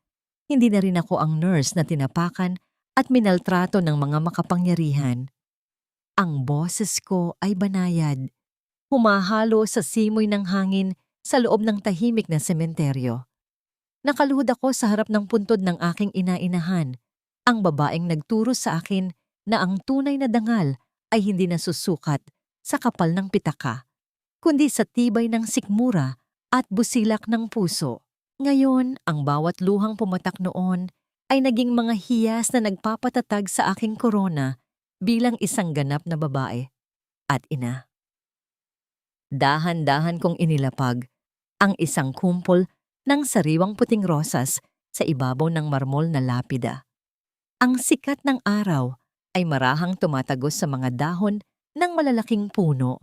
Hindi na rin ako ang nurse na tinapakan at minaltrato ng mga makapangyarihan. Ang boses ko ay banayad, humahalo sa simoy ng hangin sa loob ng tahimik na sementeryo. Nakaluhod ako sa harap ng puntod ng aking ina-inahan, ang babaeng nagturo sa akin na ang tunay na dangal ay hindi nasusukat sa kapal ng pitaka, kundi sa tibay ng sikmura at busilak ng puso. Ngayon, ang bawat luhang pumatak noon ay naging mga hiyas na nagpapatatag sa aking korona bilang isang ganap na babae at ina. Dahan-dahan kong inilapag ang isang kumpol ng sariwang puting rosas sa ibabaw ng marmol na lapida. Ang sikat ng araw ay marahang tumatagos sa mga dahon ng malalaking puno,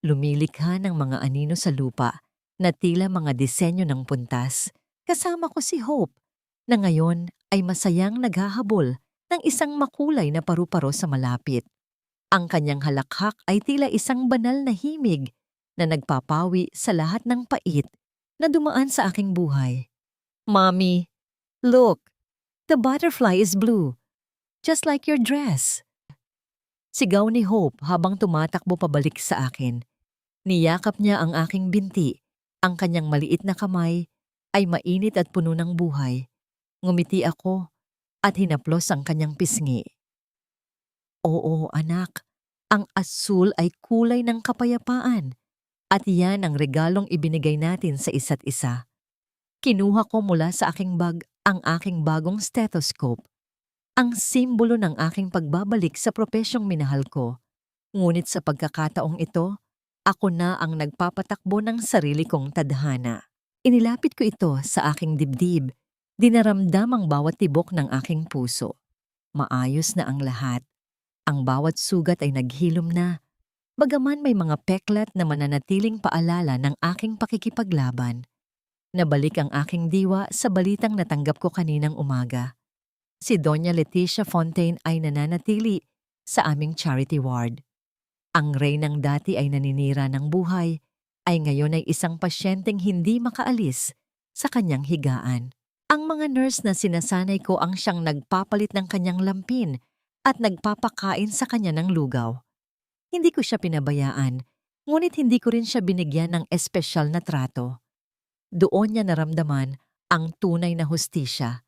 lumilikha ng mga anino sa lupa na tila mga disenyo ng puntas. Kasama ko si Hope, na ngayon ay masayang naghahabol ng isang makulay na paru-paro sa malapit. Ang kanyang halakhak ay tila isang banal na himig na nagpapawi sa lahat ng pait na dumaan sa aking buhay. Mommy, look, the butterfly is blue, just like your dress. Sigaw ni Hope habang tumatakbo pabalik sa akin. Niyakap niya ang aking binti, ang kanyang maliit na kamay ay mainit at puno ng buhay. Ngumiti ako at hinaplos ang kanyang pisngi. Oo, anak, ang asul ay kulay ng kapayapaan. At yan ang regalong ibinigay natin sa isa't isa. Kinuha ko mula sa aking bag ang aking bagong stethoscope, ang simbolo ng aking pagbabalik sa propesyong minahal ko. Ngunit sa pagkakataong ito, ako na ang nagpapatakbo ng sarili kong tadhana. Inilapit ko ito sa aking dibdib, dinaramdam ang bawat tibok ng aking puso. Maayos na ang lahat. Ang bawat sugat ay naghilom na. Bagaman may mga peklat na mananatiling paalala ng aking pakikipaglaban. Nabalik ang aking diwa sa balitang natanggap ko kaninang umaga. Si Doña Leticia Fontaine ay nananatili sa aming charity ward. Ang reynang dati ay naninira ng buhay, ay ngayon ay isang pasyenteng hindi makaalis sa kanyang higaan. Ang mga nurse na sinasanay ko ang siyang nagpapalit ng kanyang lampin at nagpapakain sa kanya ng lugaw. Hindi ko siya pinabayaan, ngunit hindi ko rin siya binigyan ng espesyal na trato. Doon niya naramdaman ang tunay na hustisya,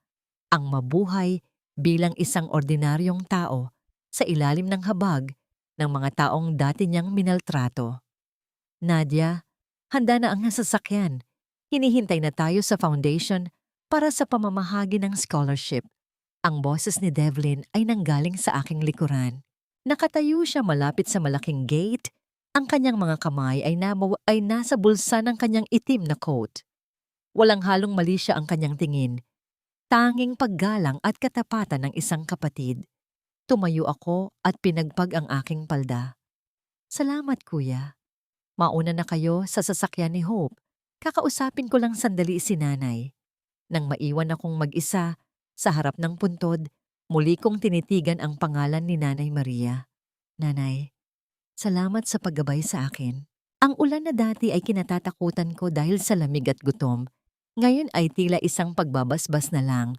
ang mabuhay bilang isang ordinaryong tao sa ilalim ng habag ng mga taong dati niyang minaltrato. Nadia, handa na ang nasasakyan. Hinihintay na tayo sa foundation para sa pamamahagi ng scholarship. Ang boses ni Devlin ay nanggaling sa aking likuran. Nakatayo siya malapit sa malaking gate. Ang kanyang mga kamay ay nasa bulsa ng kanyang itim na coat. Walang halong mali siya ang kanyang tingin. Tanging paggalang at katapatan ng isang kapatid. Tumayo ako at pinagpag ang aking palda. Salamat, kuya. Mauna na kayo sa sasakyan ni Hope. Kakausapin ko lang sandali si nanay. Nang maiwan akong mag-isa sa harap ng puntod, muli kong tinitigan ang pangalan ni Nanay Maria. Nanay, salamat sa paggabay sa akin. Ang ulan na dati ay kinatatakutan ko dahil sa lamig at gutom. Ngayon ay tila isang pagbabasbas na lang.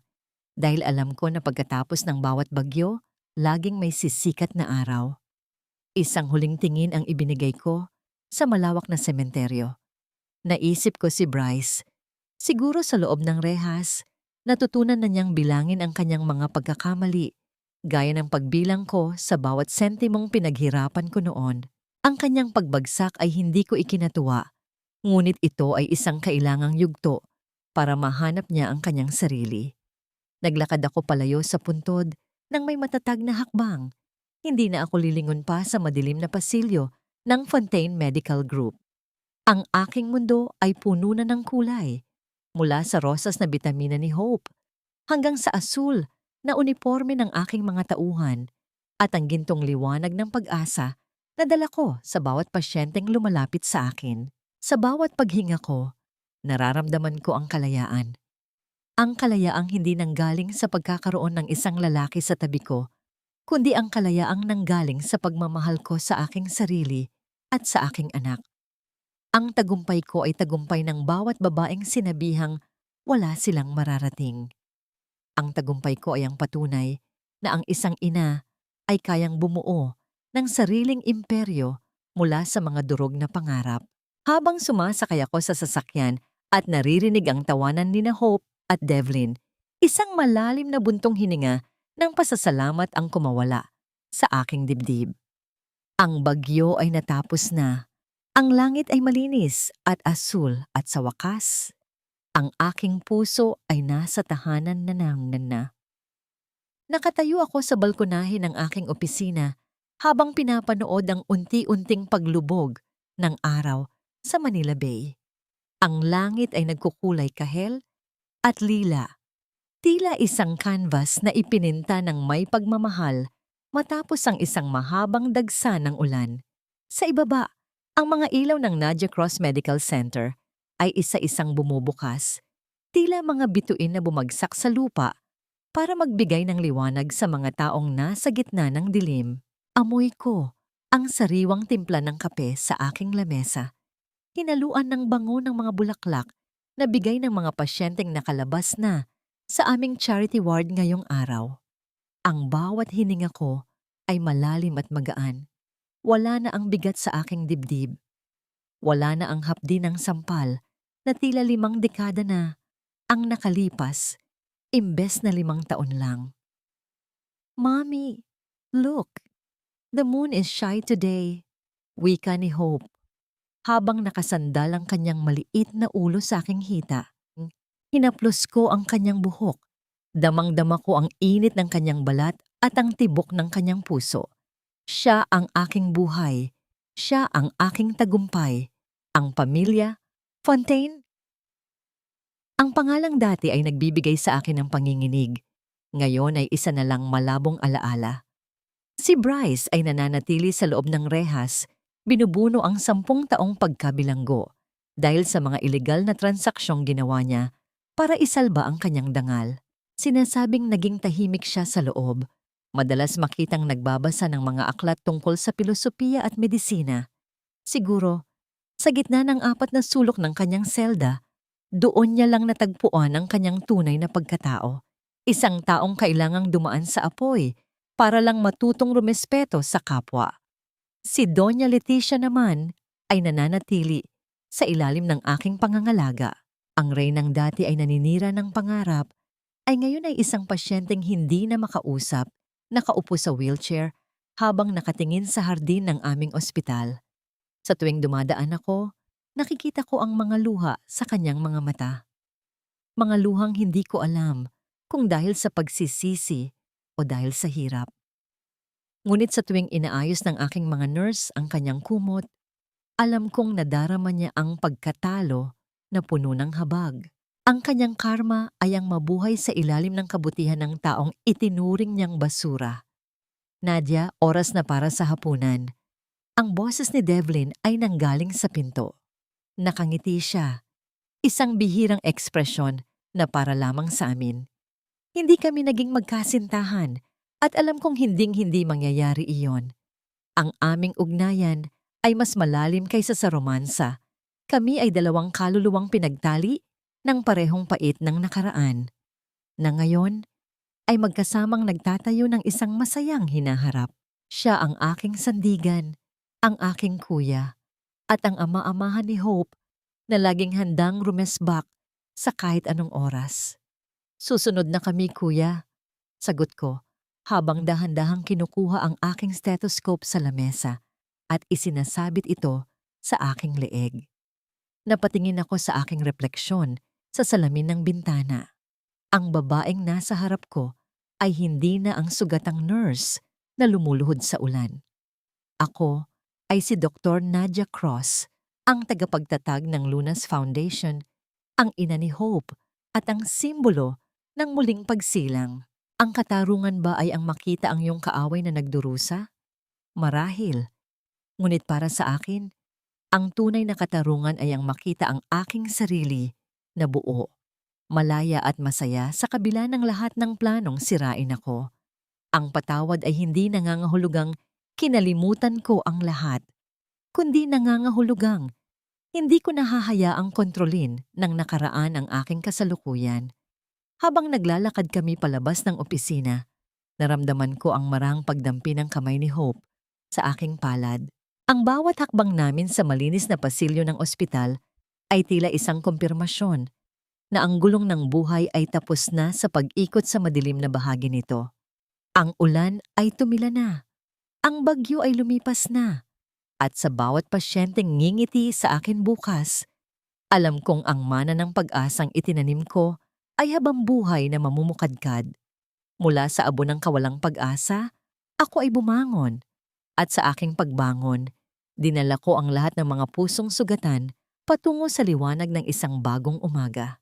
Dahil alam ko na pagkatapos ng bawat bagyo, laging may sisikat na araw. Isang huling tingin ang ibinigay ko sa malawak na sementeryo. Naisip ko si Bryce. Siguro sa loob ng rehas, natutunan na niyang bilangin ang kanyang mga pagkakamali, gaya ng pagbilang ko sa bawat sentimong pinaghirapan ko noon. Ang kanyang pagbagsak ay hindi ko ikinatuwa, ngunit ito ay isang kailangang yugto para mahanap niya ang kanyang sarili. Naglakad ako palayo sa puntod nang may matatag na hakbang. Hindi na ako lilingon pa sa madilim na pasilyo ng Fontaine Medical Group. Ang aking mundo ay puno na ng kulay, mula sa rosas na bitamina ni Hope hanggang sa asul na uniforme ng aking mga tauhan at ang gintong liwanag ng pag-asa na dala ko sa bawat pasyenteng lumalapit sa akin. Sa bawat paghinga ko, nararamdaman ko ang kalayaan. Ang kalayaang hindi nanggaling sa pagkakaroon ng isang lalaki sa tabi ko, kundi ang kalayaang nanggaling sa pagmamahal ko sa aking sarili at sa aking anak. Ang tagumpay ko ay tagumpay ng bawat babaeng sinabihang wala silang mararating. Ang tagumpay ko ay ang patunay na ang isang ina ay kayang bumuo ng sariling imperyo mula sa mga durog na pangarap. Habang sumasakay ako sa sasakyan at naririnig ang tawanan ni Hope at Devlin, isang malalim na buntong hininga ng pasasalamat ang kumawala sa aking dibdib. Ang bagyo ay natapos na. Ang langit ay malinis at asul at sa wakas, ang aking puso ay nasa tahanan na na. Nakatayo ako sa balkonahe ng aking opisina habang pinapanood ang unti-unting paglubog ng araw sa Manila Bay. Ang langit ay nagkukulay kahel at lila. Tila isang canvas na ipininta ng may pagmamahal matapos ang isang mahabang dagsa ng ulan. Sa ibaba, ang mga ilaw ng Nadia Cross Medical Center ay isa-isang bumubukas, tila mga bituin na bumagsak sa lupa para magbigay ng liwanag sa mga taong nasa gitna ng dilim. Amoy ko ang sariwang timpla ng kape sa aking lamesa. Hinaluan ng bango ng mga bulaklak na bigay ng mga pasyenteng nakalabas na sa aming charity ward ngayong araw. Ang bawat hininga ko ay malalim at magaan. Wala na ang bigat sa aking dibdib. Wala na ang hapdi ng sampal na tila 5 dekada na ang nakalipas, imbes na 5 taon lang. Mommy, look! The moon is shy today, wika ni Hope, habang nakasandal ang kanyang maliit na ulo sa aking hita. Hinaplos ko ang kanyang buhok. Damang-dama ko ang init ng kanyang balat at ang tibok ng kanyang puso. Siya ang aking buhay. Siya ang aking tagumpay. Ang pamilya, Fontaine. Ang pangalang dati ay nagbibigay sa akin ng panginginig. Ngayon ay isa na lang malabong alaala. Si Bryce ay nananatili sa loob ng rehas, binubuno ang 10 taong pagkabilanggo dahil sa mga ilegal na transaksyong ginawa niya para isalba ang kanyang dangal. Sinasabing naging tahimik siya sa loob. Madalas makitang nagbabasa ng mga aklat tungkol sa pilosopiya at medisina. Siguro, sa gitna ng 4 na sulok ng kanyang selda, doon niya lang natagpuan ang kanyang tunay na pagkatao. Isang taong kailangang dumaan sa apoy para lang matutong rumespeto sa kapwa. Si Doña Leticia naman ay nananatili sa ilalim ng aking pangangalaga. Ang reynang dati ay naninira ng pangarap ay ngayon ay isang pasyenteng hindi na makausap, nakaupo sa wheelchair habang nakatingin sa hardin ng aming ospital. Sa tuwing dumadaan ako, nakikita ko ang mga luha sa kanyang mga mata. Mga luhang hindi ko alam kung dahil sa pagsisisi o dahil sa hirap. Ngunit sa tuwing inaayos ng aking mga nurse ang kanyang kumot, alam kong nadarama niya ang pagkatalo na puno ng habag. Ang kanyang karma ay ang mabuhay sa ilalim ng kabutihan ng taong itinuring niyang basura. Nadia, oras na para sa hapunan. Ang boses ni Devlin ay nanggaling sa pinto. Nakangiti siya. Isang bihirang ekspresyon na para lamang sa amin. Hindi kami naging magkasintahan at alam kong hinding-hindi mangyayari iyon. Ang aming ugnayan ay mas malalim kaysa sa romansa. Kami ay 2 kaluluwang pinagtali ng parehong pait ng nakaraan, na ngayon ay magkasamang nagtatayo ng isang masayang hinaharap. Siya ang aking sandigan, ang aking kuya, at ang ama-amahan ni Hope na laging handang rumesbak sa kahit anong oras. Susunod na kami, kuya, sagot ko, habang dahan-dahang kinukuha ang aking stethoscope sa lamesa at isinasabit ito sa aking leeg. Napatingin ako sa aking refleksyon sa salamin ng bintana. Ang babaeng nasa harap ko ay hindi na ang sugatang nurse na lumuluhod sa ulan. Ako ay si Dr. Nadia Cross, ang tagapagtatag ng Lunas Foundation, ang ina ni Hope at ang simbolo ng muling pagsilang. Ang katarungan ba ay ang makita ang iyong kaaway na nagdurusa? Marahil. Ngunit para sa akin, ang tunay na katarungan ay ang makita ang aking sarili na buo, malaya at masaya sa kabila ng lahat ng planong sirain ako. Ang patawad ay hindi nangangahulugang kinalimutan ko ang lahat, kundi nangangahulugang hindi ko nahahayaang kontrolin ng nakaraan ang aking kasalukuyan. Habang naglalakad kami palabas ng opisina, naramdaman ko ang marang pagdampi ng kamay ni Hope sa aking palad. Ang bawat hakbang namin sa malinis na pasilyo ng ospital ay tila isang kumpirmasyon na ang gulong ng buhay ay tapos na sa pag-ikot sa madilim na bahagi nito. Ang ulan ay tumila na, ang bagyo ay lumipas na, at sa bawat pasyenteng ngingiti sa akin bukas, alam kong ang mana ng pag-asang itinanim ko ay habang buhay na mamumukadkad. Mula sa abo ng kawalang pag-asa, ako ay bumangon, at sa aking pagbangon, dinala ko ang lahat ng mga pusong sugatan patungo sa liwanag ng isang bagong umaga.